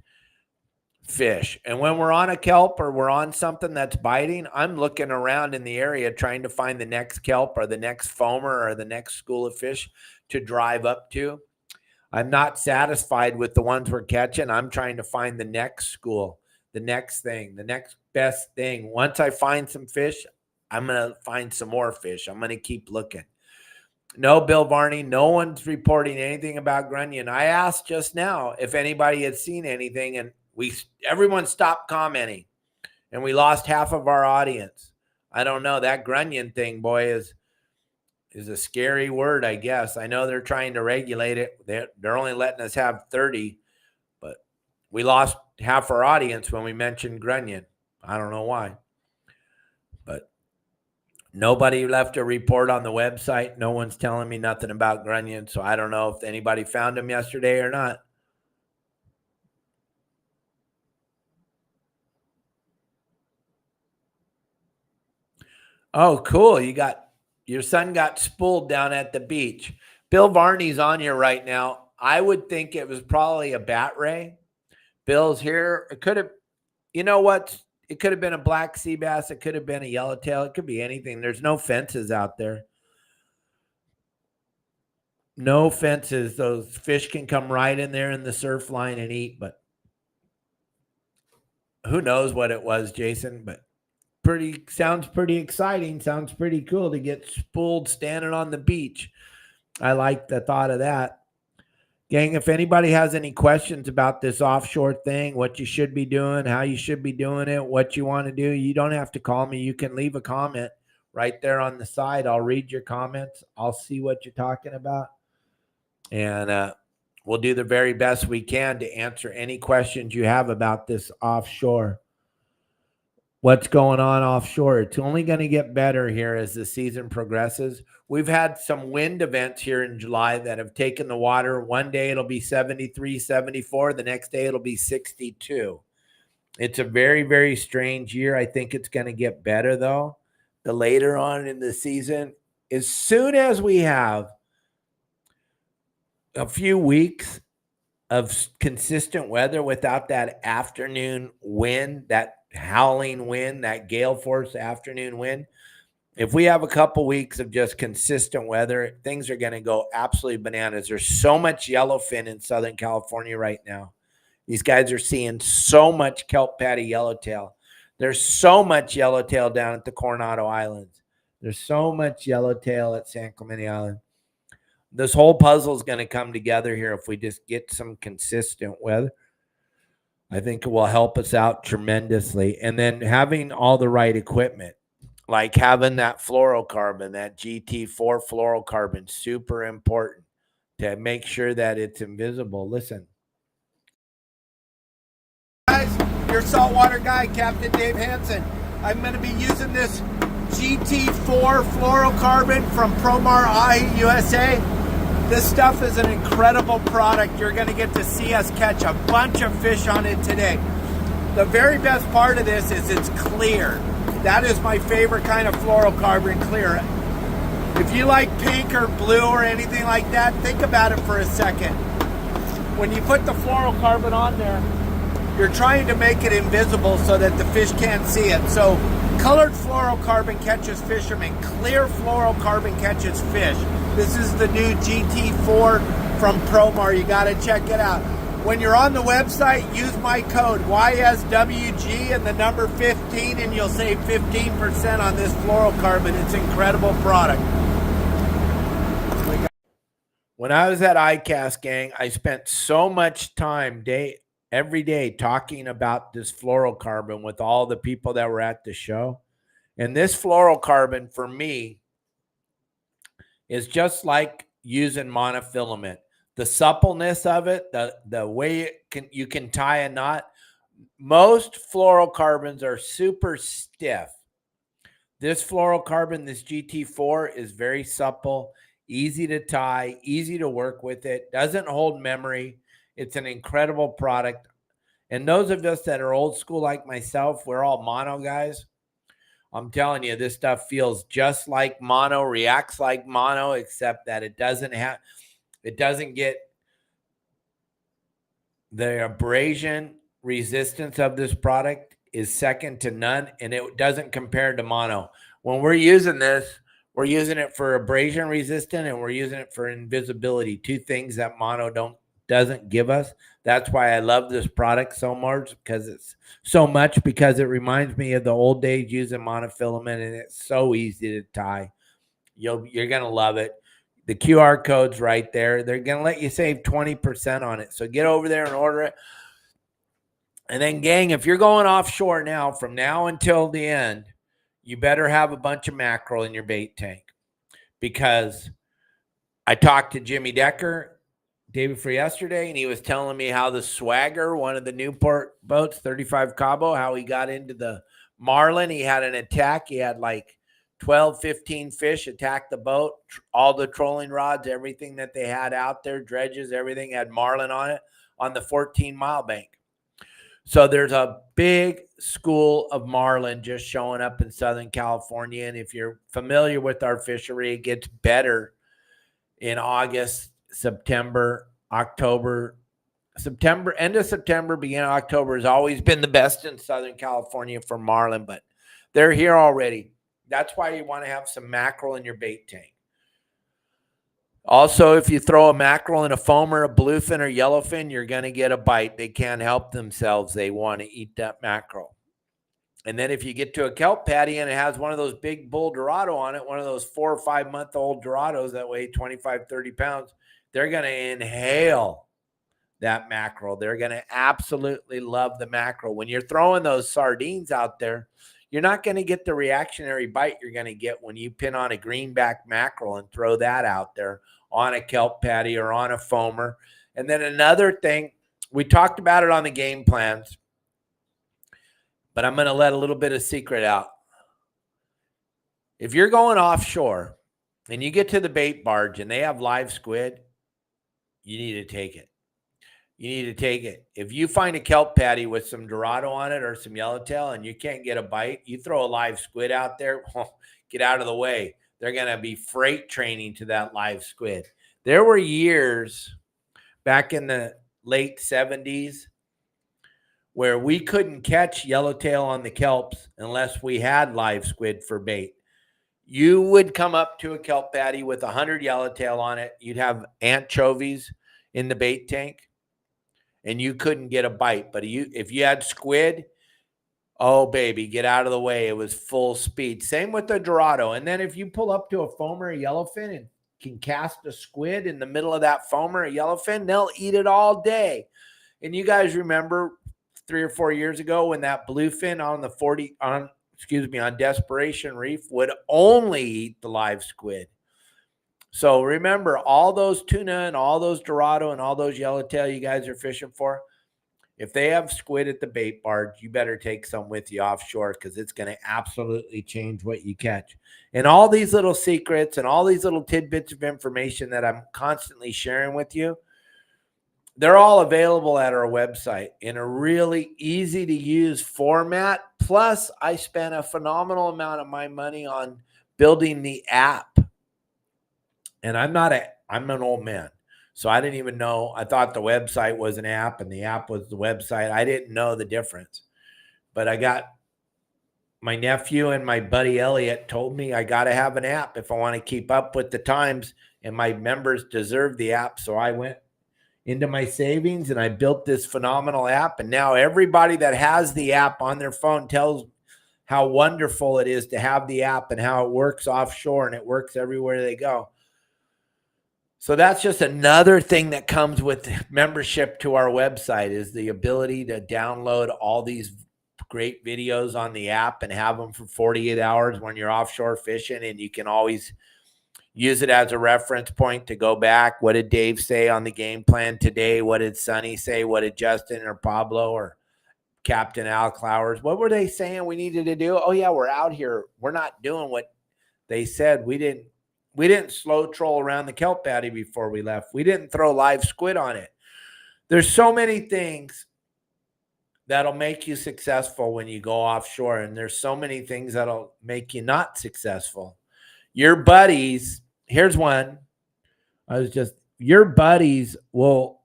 S1: fish. And when we're on a kelp or we're on something that's biting, I'm looking around in the area trying to find the next kelp or the next foamer or the next school of fish to drive up to. I'm not satisfied with the ones we're catching. I'm trying to find the next school, the next thing, the next best thing. Once I find some fish, I'm going to find some more fish. I'm going to keep looking. No, Bill Varney, no one's reporting anything about grunion. I asked just now if anybody had seen anything, and everyone stopped commenting, and we lost half of our audience. I don't know. That grunion thing, boy, is a scary word, I guess. I know they're trying to regulate it. They're only letting us have 30, but we lost half our audience when we mentioned grunion. I don't know why. But nobody left a report on the website. No one's telling me nothing about grunion, so I don't know if anybody found them yesterday or not. Oh, cool. Your son got spooled down at the beach. Bill Varney's on here right now. I would think it was probably a bat ray. Bill's here. It could have, you know what? It could have been a black sea bass. It could have been a yellowtail. It could be anything. There's no fences out there. No fences. Those fish can come right in there in the surf line and eat, but who knows what it was, Jason, but sounds pretty exciting. Sounds pretty cool to get spooled standing on the beach. I like the thought of that. Gang, if anybody has any questions about this offshore thing, what you should be doing, how you should be doing it, what you want to do, you don't have to call me. You can leave a comment right there on the side. I'll read your comments. I'll see what you're talking about. And we'll do the very best we can to answer any questions you have about this offshore. What's going on offshore? It's only going to get better here as the season progresses. We've had some wind events here in July that have taken the water. One day it'll be 73, 74. The next day it'll be 62. It's a very, very strange year. I think it's going to get better, though, the later on in the season. As soon as we have a few weeks of consistent weather without that afternoon wind, that howling wind, that gale force afternoon wind. If we have a couple weeks of just consistent weather, things are going to go absolutely bananas. There's so much yellowfin in Southern California right now. These guys are seeing so much kelp patty yellowtail. There's so much yellowtail down at the Coronado Islands. There's so much yellowtail at San Clemente Island. This whole puzzle is going to come together here if we just get some consistent weather. I think it will help us out tremendously. And then having all the right equipment, like having that fluorocarbon, that GT4 fluorocarbon, super important to make sure that it's invisible. Listen. Guys, your saltwater guide, Captain Dave Hansen. I'm going to be using this GT4 fluorocarbon from Promar Ahi USA. This stuff is an incredible product. You're going to get to see us catch a bunch of fish on it today. The very best part of this is it's clear. That is my favorite kind of fluorocarbon, clear. If you like pink or blue or anything like that, think about it for a second. When you put the fluorocarbon on there, you're trying to make it invisible so that the fish can't see it. So colored fluorocarbon catches fishermen. Clear fluorocarbon catches fish. This is the new GT4 from Promar. You got to check it out. When you're on the website, use my code YSWG and the number 15 and you'll save 15% on this fluorocarbon. It's an incredible product. When I was at ICAST, gang, I spent so much time every day talking about this fluorocarbon with all the people that were at the show. And this fluorocarbon for me is just like using monofilament. The suppleness of it, the way you can tie a knot. Most fluorocarbons are super stiff. This fluorocarbon, this GT4, is very supple, easy to tie, easy to work with it, doesn't hold memory. It's an incredible product. And those of us that are old school like myself, we're all mono guys. I'm telling you, this stuff feels just like mono, reacts like mono, except that it doesn't get the abrasion resistance of this product is second to none, and it doesn't compare to mono. When we're using this, we're using it for abrasion resistant and we're using it for invisibility, two things that mono doesn't give us. That's why I love this product so much, because it reminds me of the old days using monofilament, and it's so easy to tie. You're going to love it. The QR code's right there. They're going to let you save 20% on it. So get over there and order it. And then, gang, if you're going offshore now, from now until the end, you better have a bunch of mackerel in your bait tank, because I talked to Jimmy Decker day before yesterday, and he was telling me how the Swagger, one of the Newport boats, 35 Cabo, how he got into the marlin. He had an attack. He had like 12, 15 fish attack the boat. All the trolling rods, everything that they had out there, dredges, everything had marlin on it on the 14-mile bank. So there's a big school of marlin just showing up in Southern California. And if you're familiar with our fishery, it gets better in August, September, October. End of September, beginning of October has always been the best in Southern California for marlin, but they're here already. That's why you want to have some mackerel in your bait tank. Also, if you throw a mackerel in a foamer, a bluefin, or yellowfin, you're going to get a bite. They can't help themselves. They want to eat that mackerel. And then if you get to a kelp patty and it has one of those big bull dorado on it, one of those 4 or 5 month old dorados that weigh 25, 30 pounds, they're going to inhale that mackerel. They're going to absolutely love the mackerel. When you're throwing those sardines out there, you're not going to get the reactionary bite you're going to get when you pin on a greenback mackerel and throw that out there on a kelp patty or on a foamer. And then another thing, we talked about it on the game plans, but I'm going to let a little bit of secret out. If you're going offshore and you get to the bait barge and they have live squid, you need to take it. You need to take it. If you find a kelp patty with some dorado on it or some yellowtail and you can't get a bite, you throw a live squid out there, get out of the way. They're going to be freight training to that live squid. There were years back in the late 70s, where we couldn't catch yellowtail on the kelps unless we had live squid for bait. You would come up to a kelp patty with 100 yellowtail on it. You'd have anchovies in the bait tank, and you couldn't get a bite. But if you had squid, oh, baby, get out of the way. It was full speed. Same with the Dorado. And then if you pull up to a foamer, a yellowfin, and can cast a squid in the middle of that foamer, a yellowfin, they'll eat it all day. And you guys remember 3 or 4 years ago when that bluefin on Desperation Reef would only eat the live squid. So remember, all those tuna and all those Dorado and all those yellowtail you guys are fishing for, if they have squid at the bait barge, you better take some with you offshore, because it's going to absolutely change what you catch. And all these little secrets and all these little tidbits of information that I'm constantly sharing with you, they're all available at our website in a really easy to use format. Plus, I spent a phenomenal amount of my money on building the app. And I'm an old man. So I didn't even know. I thought the website was an app and the app was the website. I didn't know the difference. But I got my nephew and my buddy Elliot told me I got to have an app if I want to keep up with the times, and my members deserve the app. So I went into my savings and I built this phenomenal app. And now everybody that has the app on their phone tells how wonderful it is to have the app and how it works offshore and it works everywhere they go. So that's just another thing that comes with membership to our website, is the ability to download all these great videos on the app and have them for 48 hours when you're offshore fishing. And you can always use it as a reference point to go back. What did Dave say on the game plan today? What did Sonny say? What did Justin or Pablo or Captain Al Clowers, what were they saying we needed to do? Oh, yeah, we're out here. We're not doing what they said. We didn't slow troll around the kelp patty before we left. We didn't throw live squid on it. There's so many things that'll make you successful when you go offshore, and there's so many things that'll make you not successful. Your buddies, here's one. Your buddies will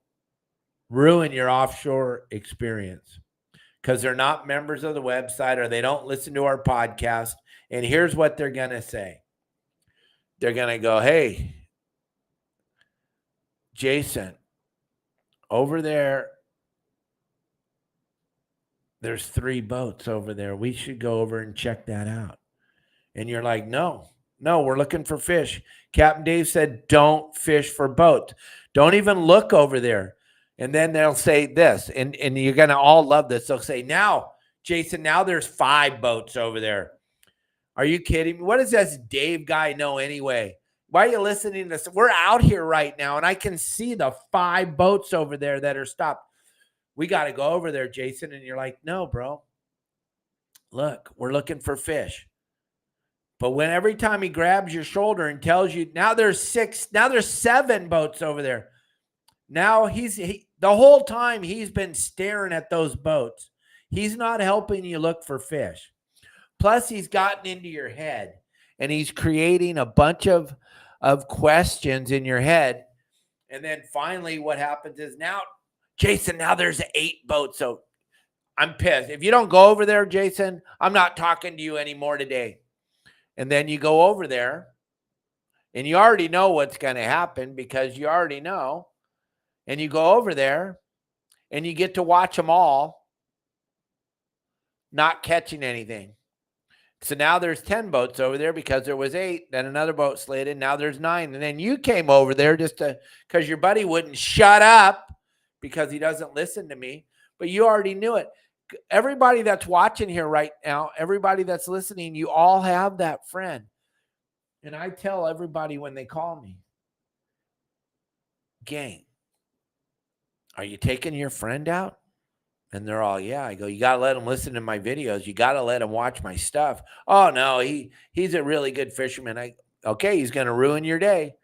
S1: ruin your offshore experience because they're not members of the website or they don't listen to our podcast. And here's what they're going to say. They're going to go, hey, Jason, over there, there's 3 boats over there. We should go over and check that out. And you're like, no, we're looking for fish. Captain Dave said, don't fish for boats. Don't even look over there. And then they'll say this, and you're going to all love this. They'll say, now, Jason, now there's 5 boats over there. Are you kidding me? What does this Dave guy know anyway? Why are you listening to this? We're out here right now, and I can see the 5 boats over there that are stopped. We got to go over there, Jason. And you're like, no, bro. Look, we're looking for fish. But when every time he grabs your shoulder and tells you, now there's 7 boats over there. Now the whole time he's been staring at those boats. He's not helping you look for fish. Plus, he's gotten into your head and he's creating a bunch of questions in your head. And then finally what happens is, now, Jason, now there's 8 boats. So I'm pissed. If you don't go over there, Jason, I'm not talking to you anymore today. And then you go over there and you already know what's going to happen because you already know. And you go over there and you get to watch them all not catching anything. So now there's 10 boats over there because there was 8. Then another boat slid in. Now there's 9. And then you came over there just because your buddy wouldn't shut up because he doesn't listen to me. But you already knew it. Everybody that's watching here right now, everybody that's listening, you all have that friend. And I tell everybody when they call me, gang, are you taking your friend out? And they're all, yeah. I go, you got to let him listen to my videos. You got to let him watch my stuff. Oh, no, he's a really good fisherman. Okay, he's going to ruin your day.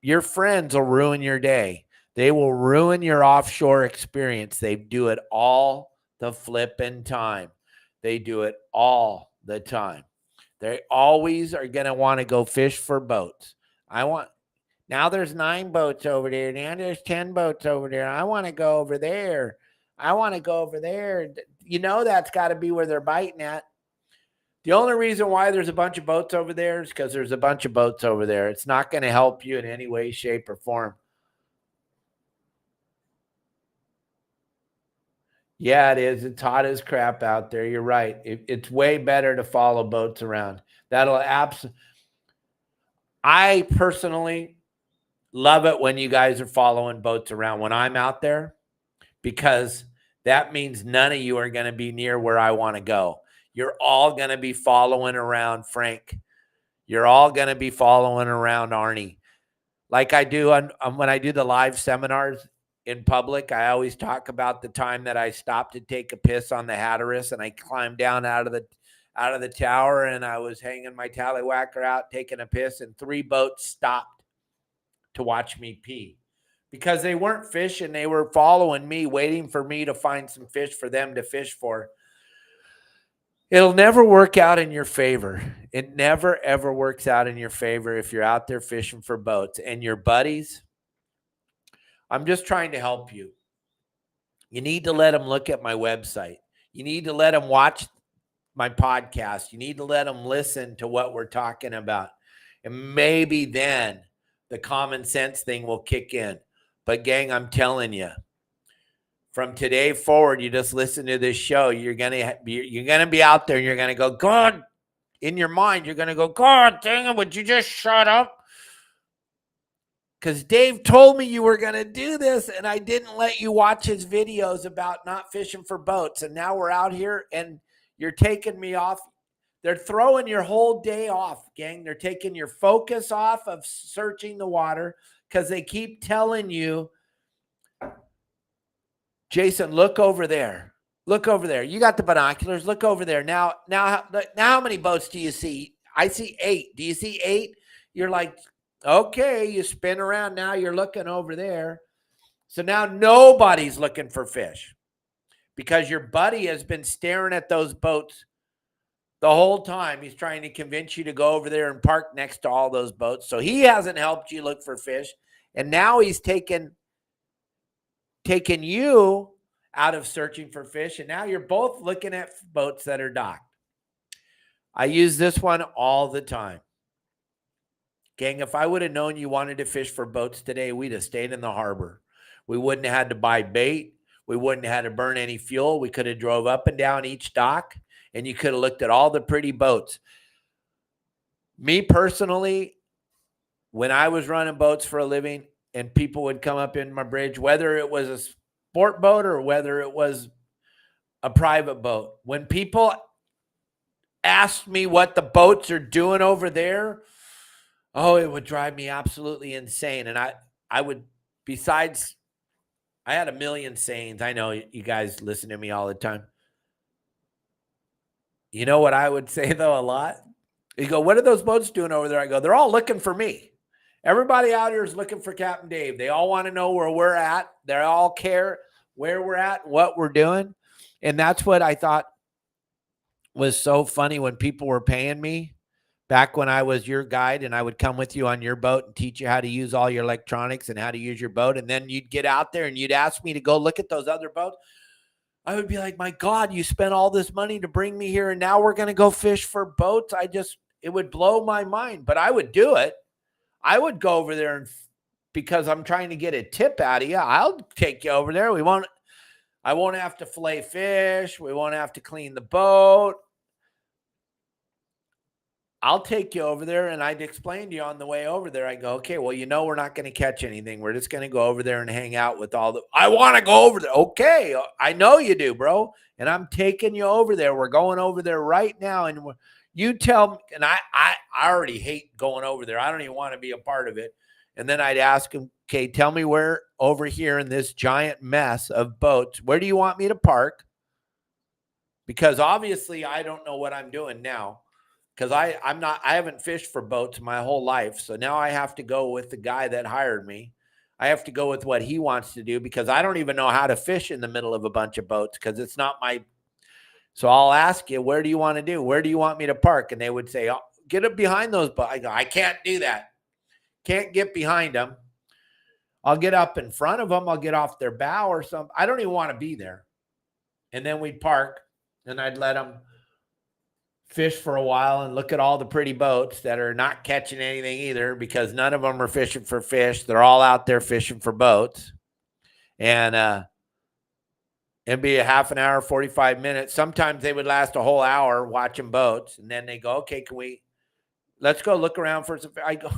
S1: Your friends will ruin your day. They will ruin your offshore experience. They do it all the flipping time. They do it all the time. They always are going to want to go fish for boats. Now there's 9 boats over there. Now there's 10 boats over there. I want to go over there. I want to go over there. You know, that's got to be where they're biting at. The only reason why there's a bunch of boats over there is because there's a bunch of boats over there. It's not going to help you in any way, shape, or form. Yeah, it is. It's hot as crap out there. You're right. It's way better to follow boats around. That'll absolutely. I personally love it when you guys are following boats around when I'm out there, because that means none of you are going to be near where I want to go. You're all going to be following around Frank. You're all going to be following around Arnie. Like I do when I do the live seminars in public, I always talk about the time that I stopped to take a piss on the Hatteras, and I climbed down out of the tower, and I was hanging my tallywhacker out taking a piss, and 3 boats stopped to watch me pee because they weren't fishing. They were following me, waiting for me to find some fish for them to fish for. It'll never work out in your favor. It never, ever works out in your favor if you're out there fishing for boats. And your buddies, I'm just trying to help you. You need to let them look at my website. You need to let them watch my podcast. You need to let them listen to what we're talking about. And maybe then the common sense thing will kick in. But gang, I'm telling you, from today forward, you just listen to this show. You're gonna be out there, and you're gonna go, God, in your mind, you're gonna go, God dang it, would you just shut up? Because Dave told me you were gonna do this, and I didn't let you watch his videos about not fishing for boats. And now we're out here, and you're taking me off. They're throwing your whole day off, gang. They're taking your focus off of searching the water because they keep telling you, Jason, look over there. Look over there. You got the binoculars. Look over there. Now, how many boats do you see? I see 8. Do you see 8? You're like, okay, you spin around. Now you're looking over there. So now nobody's looking for fish because your buddy has been staring at those boats the whole time. He's trying to convince you to go over there and park next to all those boats. So he hasn't helped you look for fish. And now he's taken you out of searching for fish, and now you're both looking at boats that are docked. I use this one all the time. Gang, if I would have known you wanted to fish for boats today, we'd have stayed in the harbor. We wouldn't have had to buy bait. We wouldn't have had to burn any fuel. We could have drove up and down each dock, and you could have looked at all the pretty boats. Me personally, when I was running boats for a living, and people would come up in my bridge, whether it was a sport boat or whether it was a private boat. When people asked me what the boats are doing over there, oh, it would drive me absolutely insane. And I would, besides, I had a million sayings. I know you guys listen to me all the time. You know what I would say, though, a lot? You go, what are those boats doing over there? I go, they're all looking for me. Everybody out here is looking for Captain Dave. They all want to know where we're at. They all care where we're at, what we're doing. And that's what I thought was so funny when people were paying me back when I was your guide, and I would come with you on your boat and teach you how to use all your electronics and how to use your boat. And then you'd get out there and you'd ask me to go look at those other boats. I would be like, my God, you spent all this money to bring me here, and now we're going to go fish for boats. It would blow my mind, but I would do it. I would go over there, and because I'm trying to get a tip out of you, I'll take you over there. I won't have to fillet fish. We won't have to clean the boat. I'll take you over there, and I'd explain to you on the way over there. I go, okay, well, we're not going to catch anything. We're just going to go over there and hang out with I want to go over there. Okay, I know you do, bro. And I'm taking you over there. We're going over there right now, and you tell me, and I already hate going over there. I don't even want to be a part of it. And then I'd ask him, okay, tell me where over here in this giant mess of boats, where do you want me to park? Because obviously I don't know what I'm doing now, because I haven't fished for boats my whole life. So now I have to go with the guy that hired me. I have to go with what he wants to do, because I don't even know how to fish in the middle of a bunch of boats, because it's not my. So I'll ask you, where do you want to do? Where do you want me to park? And they would say, oh, get up behind those boats. I go, I can't do that. can't get behind them. I'll get up in front of them. I'll get off their bow or something. I don't even want to be there. And then we'd park, and I'd let them fish for a while and look at all the pretty boats that are not catching anything either, because none of them are fishing for fish. They're all out there fishing for boats. And it'd be a half an hour, 45 minutes. Sometimes they would last a whole hour watching boats. And then they go, okay, let's go look around for some. I go,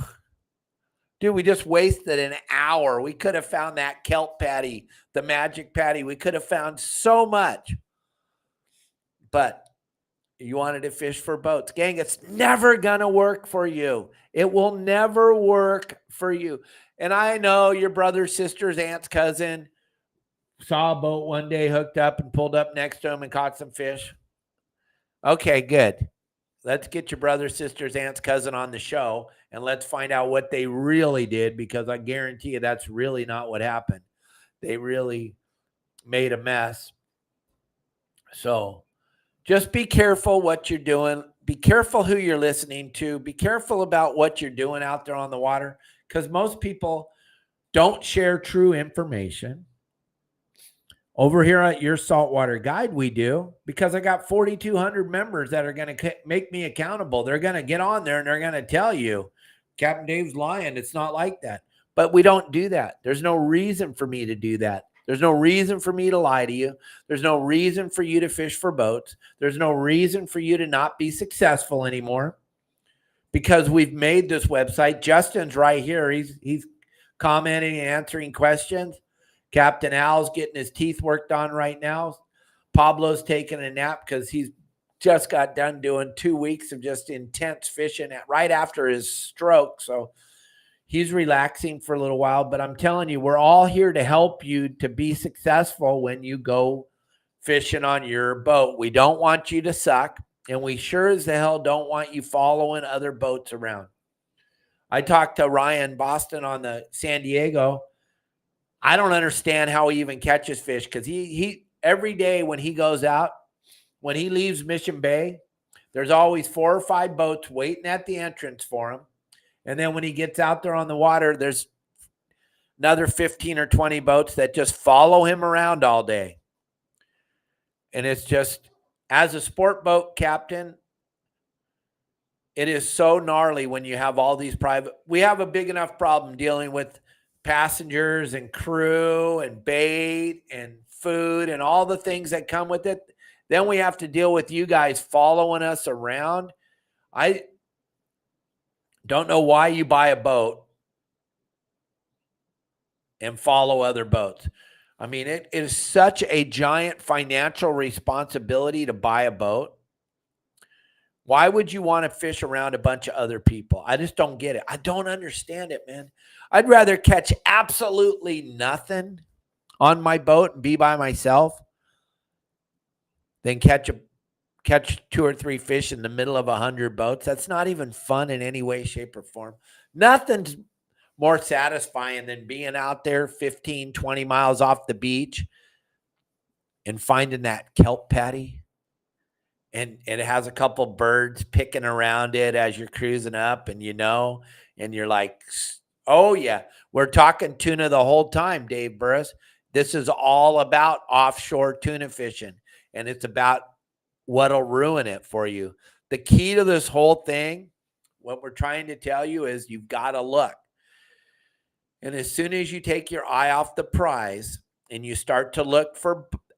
S1: dude, we just wasted an hour. We could have found that kelp patty, the magic patty. We could have found so much. But you wanted to fish for boats. Gang, it's never going to work for you. It will never work for you. And I know your brother, sister's aunt's cousin saw a boat one day, hooked up and pulled up next to him and caught some fish. Okay, good. Let's get your brother, sister's aunt's cousin on the show, and let's find out what they really did, because I guarantee you that's really not what happened. They really made a mess. So just be careful what you're doing. Be careful who you're listening to. Be careful about what you're doing out there on the water, because most people don't share true information. Over here at Your Saltwater Guide, we do, because I got 4,200 members that are going to make me accountable. They're going to get on there and they're going to tell you, Captain Dave's lying. It's not like that. But we don't do that. There's no reason for me to do that. There's no reason for me to lie to you. There's no reason for you to fish for boats. There's no reason for you to not be successful anymore, because we've made this website. Justin's right here. He's commenting and answering questions. Captain Al's getting his teeth worked on right now. Pablo's taking a nap because he's just got done doing 2 weeks of just intense fishing right after his stroke. So he's relaxing for a little while. But I'm telling you, we're all here to help you to be successful when you go fishing on your boat. We don't want you to suck, and we sure as the hell don't want you following other boats around. I talked to Ryan Boston on the San Diego. I don't understand how he even catches fish, because he every day when he goes out, when he leaves Mission Bay, there's always 4 or 5 boats waiting at the entrance for him. And then when he gets out there on the water, there's another 15 or 20 boats that just follow him around all day. And it's just, as a sport boat captain, it is so gnarly when you have all these private. We have a big enough problem dealing with passengers and crew and bait and food and all the things that come with it. Then we have to deal with you guys following us around. I don't know why you buy a boat and follow other boats. I mean, it is such a giant financial responsibility to buy a boat. Why would you want to fish around a bunch of other people? I just don't get it. I don't understand it, man. I'd rather catch absolutely nothing on my boat and be by myself than catch 2 or 3 fish in the middle of 100 boats. That's not even fun in any way, shape, or form. Nothing's more satisfying than being out there 15, 20 miles off the beach and finding that kelp patty. And it has a couple birds picking around it as you're cruising up, and and you're like, oh yeah, we're talking tuna the whole time, Dave Burris. This is all about offshore tuna fishing, and it's about what'll ruin it for you. The key to this whole thing, what we're trying to tell you, is you've got to look. And as soon as you take your eye off the prize and you start to look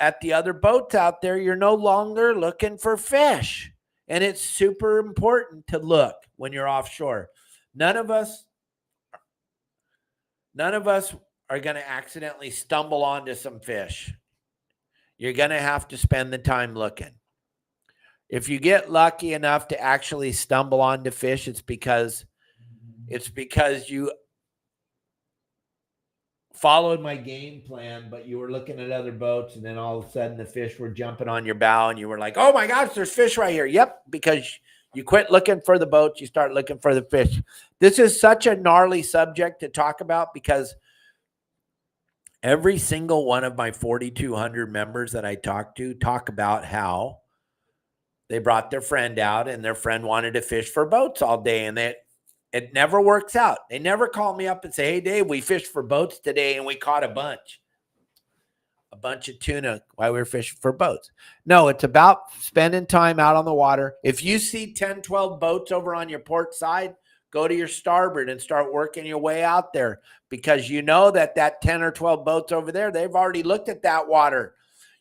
S1: at the other boats out there, you're no longer looking for fish. And it's super important to look when you're offshore. None of us are going to accidentally stumble onto some fish. You're going to have to spend the time looking. If you get lucky enough to actually stumble onto fish, it's because you followed my game plan, but you were looking at other boats, and then all of a sudden the fish were jumping on your bow, and you were like, oh my gosh, there's fish right here. Yep, because you quit looking for the boats, you start looking for the fish. This is such a gnarly subject to talk about, because every single one of my 4,200 members that I talk about how they brought their friend out, and their friend wanted to fish for boats all day, and it never works out. They never call me up and say, hey, Dave, we fished for boats today and we caught a bunch of tuna while we were fishing for boats. No, it's about spending time out on the water. If you see 10, 12 boats over on your port side, go to your starboard and start working your way out there, because you know that 10 or 12 boats over there, they've already looked at that water.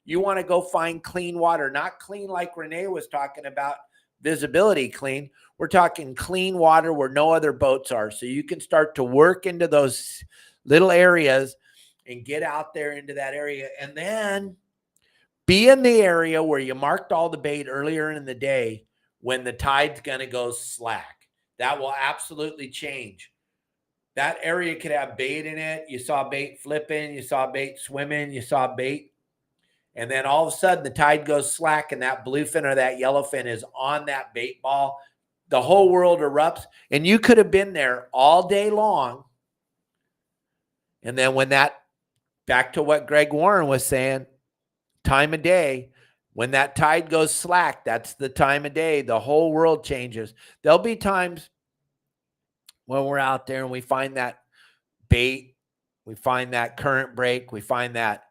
S1: You want to go find clean water, not clean like Renee was talking about, visibility clean. We're talking clean water where no other boats are. So you can start to work into those little areas and get out there into that area, and then be in the area where you marked all the bait earlier in the day when the tide's going to go slack. That will absolutely change. That area could have bait in it. You saw bait flipping, you saw bait swimming, you saw bait, and then all of a sudden the tide goes slack and that bluefin or that yellowfin is on that bait ball. The whole world erupts, and you could have been there all day long. And then when that, back to what Greg Warren was saying, time of day, when that tide goes slack, that's the time of day. The whole world changes. There'll be times when we're out there and we find that bait, we find that current break, we find that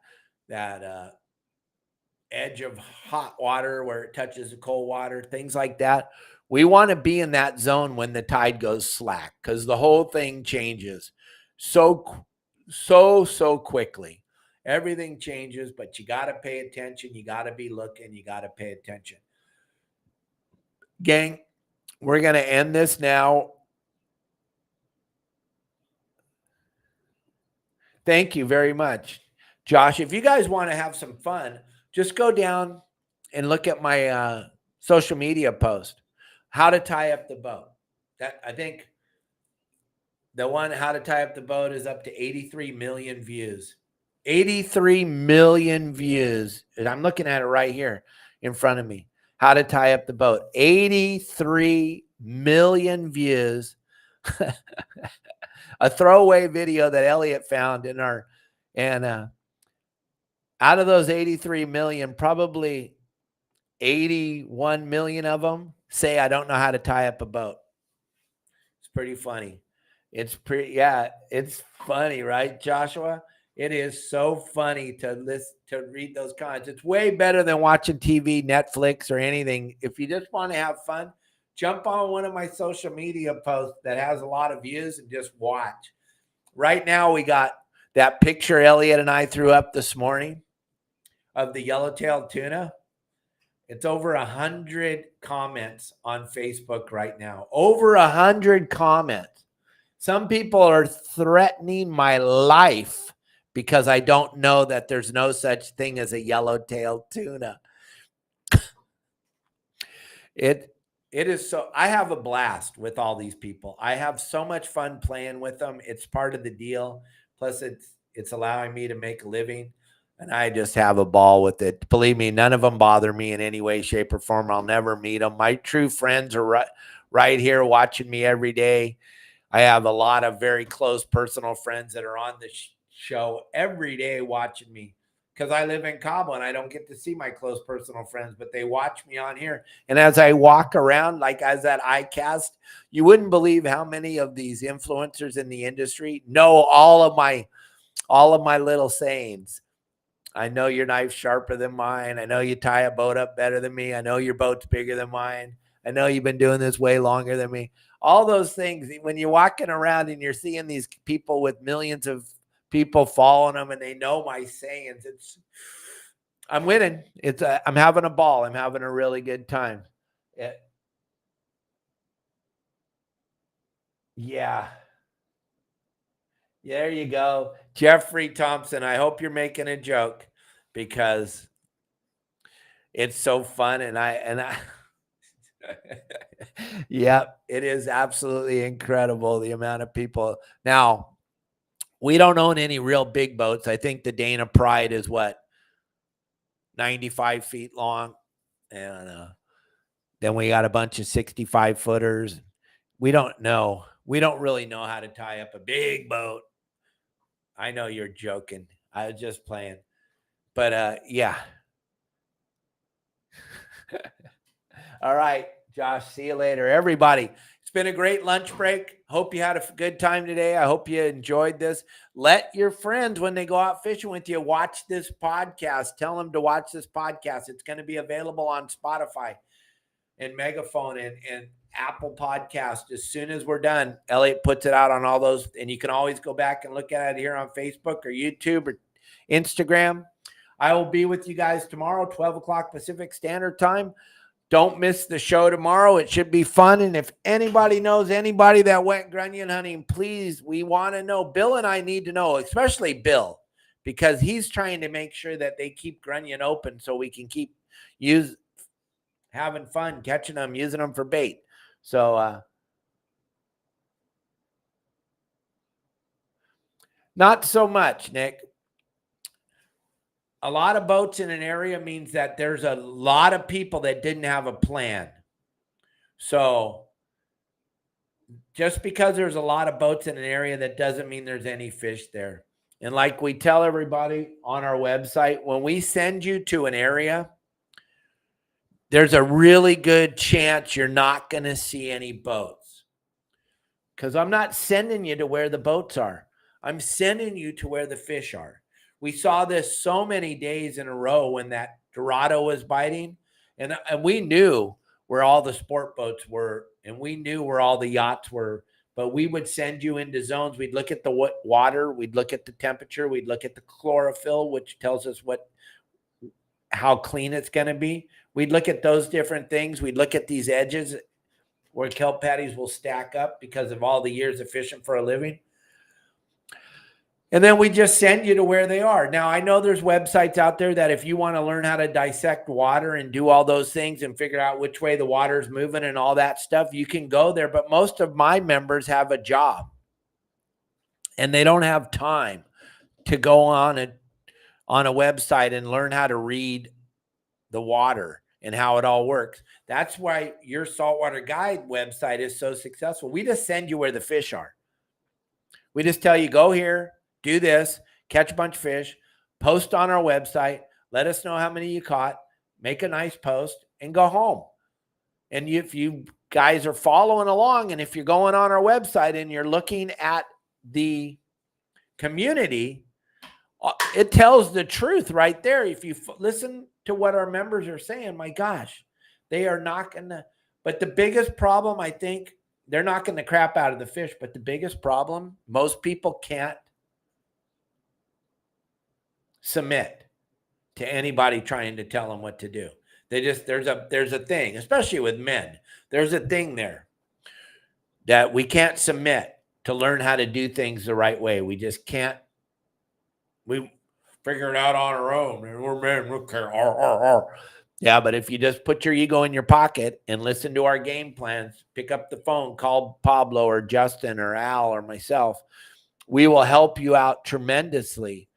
S1: edge of hot water where it touches the cold water, things like that. We want to be in that zone when the tide goes slack, because the whole thing changes so quickly. Everything changes, but you got to pay attention. You got to be looking. You got to pay attention. Gang, we're going to end this now. Thank you very much. Josh, if you guys want to have some fun, just go down and look at my social media post, how to tie up the boat. That, I think the one, how to tie up the boat, is up to 83 million views. 83 million views. And I'm looking at it right here in front of me. How to tie up the boat. 83 million views. A throwaway video that Elliot found in our, and out of those 83 million, probably 81 million of them say, I don't know how to tie up a boat. It's pretty funny. It's funny, right, Joshua? It is so funny to read those comments. It's way better than watching TV, Netflix, or anything. If you just want to have fun, jump on one of my social media posts that has a lot of views and just watch. Right now, we got that picture Elliot and I threw up this morning of the yellowtail tuna. It's over 100 comments on Facebook right now. Over 100 comments. Some people are threatening my life because I don't know that there's no such thing as a yellowtail tuna. It is so, I have a blast with all these people. I have so much fun playing with them. It's part of the deal. Plus it's allowing me to make a living, and I just have a ball with it. Believe me, none of them bother me in any way, shape, or form. I'll never meet them. My true friends are right here watching me every day. I have a lot of very close personal friends that are on the show every day watching me, because I live in Cabo and I don't get to see my close personal friends, but they watch me on here. And as I walk around, like as that iCast, you wouldn't believe how many of these influencers in the industry know all of my little sayings. I know your knife's sharper than mine. I know you tie a boat up better than me. I know your boat's bigger than mine. I know you've been doing this way longer than me. All those things, when you're walking around and you're seeing these people with millions of people following them and they know my sayings, I'm winning. I'm having a ball. I'm having a really good time. Yeah. There you go. Jeffrey Thompson, I hope you're making a joke, because it's so fun. And I yep, it is absolutely incredible, the amount of people. Now, we don't own any real big boats. I think the Dana Pride is 95 feet long. And then we got a bunch of 65 footers. We don't really know how to tie up a big boat. I know you're joking. I was just playing. But yeah. All right, Josh. See you later. Everybody, it's been a great lunch break. Hope you had a good time today. I hope you enjoyed this. Let your friends, when they go out fishing with you, watch this podcast. Tell them to watch this podcast. It's going to be available on Spotify and Megaphone and Apple Podcast. As soon as we're done, Elliot puts it out on all those, and you can always go back and look at it here on Facebook or YouTube or Instagram. I will be with you guys tomorrow, 12 o'clock Pacific Standard Time. Don't miss the show tomorrow. It should be fun. And if anybody knows anybody that went grunion hunting, please, we want to know. Bill and I need to know, especially Bill, because he's trying to make sure that they keep grunion open so we can keep having fun, catching them, using them for bait. So, not so much, Nick. A lot of boats in an area means that there's a lot of people that didn't have a plan. So just because there's a lot of boats in an area, that doesn't mean there's any fish there. And like we tell everybody on our website, when we send you to an area, there's a really good chance you're not going to see any boats. Because I'm not sending you to where the boats are. I'm sending you to where the fish are. We saw this so many days in a row when that Dorado was biting, and we knew where all the sport boats were, and we knew where all the yachts were, but we would send you into zones. We'd look at the water, we'd look at the temperature, we'd look at the chlorophyll, which tells us how clean it's going to be. We'd look at those different things. We'd look at these edges where kelp patties will stack up because of all the years of fishing for a living. And then we just send you to where they are. Now, I know there's websites out there that if you want to learn how to dissect water and do all those things and figure out which way the water is moving and all that stuff, you can go there. But most of my members have a job, and they don't have time to go on a website and learn how to read the water and how it all works. That's why your Saltwater Guide website is so successful. We just send you where the fish are. We just tell you, go here, do this, catch a bunch of fish, post on our website, let us know how many you caught, make a nice post, and go home. And if you guys are following along, and if you're going on our website and you're looking at the community, it tells the truth right there. If you listen to what our members are saying, my gosh, they are knocking but the biggest problem, I think, they're knocking the crap out of the fish, but the biggest problem, most people can't submit to anybody trying to tell them what to do. There's a thing, especially with men, there's a thing there that we can't submit to learn how to do things the right way. We just can't. We figure it out on our own. We're men. Okay. Yeah, but if you just put your ego in your pocket and listen to our game plans, pick up the phone, call Pablo or Justin or Al or myself, we will help you out tremendously.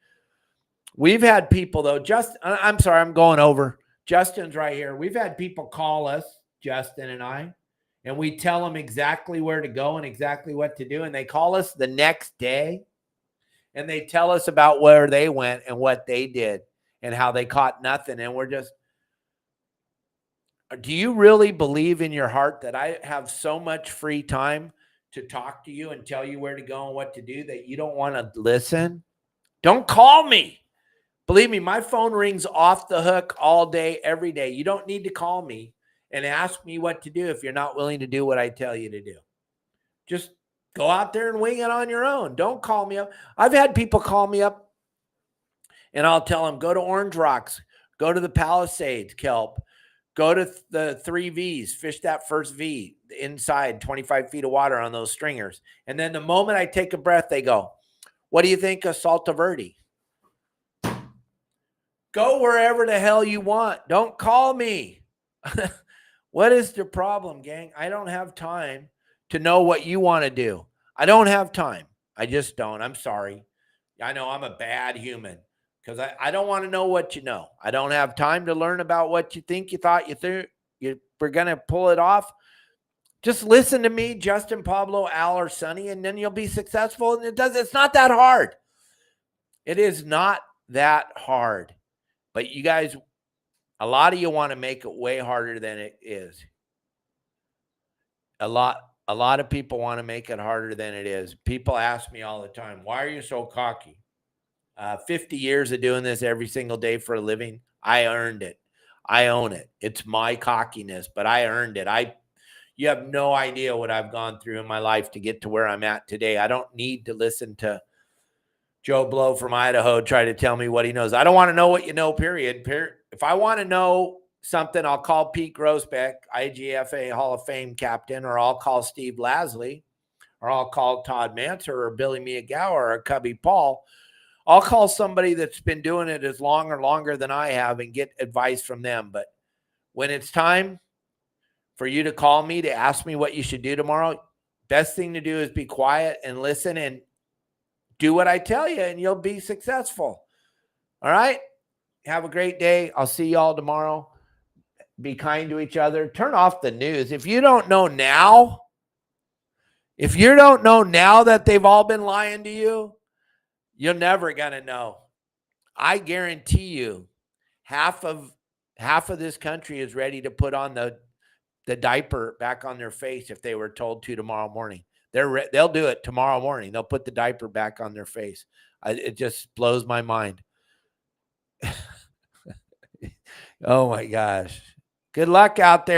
S1: We've had people, though, I'm sorry, I'm going over. Justin's right here. We've had people call us, Justin and I, and we tell them exactly where to go and exactly what to do. And they call us the next day, and they tell us about where they went and what they did and how they caught nothing. And we're just, do you really believe in your heart that I have so much free time to talk to you and tell you where to go and what to do that you don't want to listen? Don't call me. Believe me, my phone rings off the hook all day, every day. You don't need to call me and ask me what to do if you're not willing to do what I tell you to do. Just go out there and wing it on your own. Don't call me up. I've had people call me up, and I'll tell them, go to Orange Rocks, go to the Palisades kelp, go to the 3 Vs, fish that first V inside 25 feet of water on those stringers. And then the moment I take a breath, they go, what do you think of Salta Verde? Go wherever the hell you want. Don't call me. What is the problem, gang? I don't have time to know what you want to do. I don't have time. I just don't. I'm sorry. I know I'm a bad human because I don't want to know what you know. I don't have time to learn about what you think you thought you were going to pull it off. Just listen to me, Justin, Pablo, Al, or Sonny, and then you'll be successful. And it's not that hard. It is not that hard. But you guys, a lot of you want to make it way harder than it is. a lot of people want to make it harder than it is. People ask me all the time, why are you so cocky? 50 years of doing this every single day for a living. I earned it. I own it. It's my cockiness, but I earned it. You have no idea what I've gone through in my life to get to where I'm at today. I don't need to listen to Joe Blow from Idaho try to tell me what he knows. I don't want to know what you know, period. If I want to know something, I'll call Pete Grosbeck, IGFA Hall of Fame captain, or I'll call Steve Lasley, or I'll call Todd Manser or Billy Miyagawa or Cubby Paul. I'll call somebody that's been doing it as long or longer than I have and get advice from them. But when it's time for you to call me to ask me what you should do tomorrow, best thing to do is be quiet and listen and do what I tell you, and you'll be successful. All right? Have a great day. I'll see y'all tomorrow. Be kind to each other. Turn off the news. If you don't know now that they've all been lying to you, you're never going to know. I guarantee you half of this country is ready to put on the diaper back on their face if they were told to tomorrow morning. They'll do it tomorrow morning. They'll put the diaper back on their face. It just blows my mind. Oh my gosh. Good luck out there.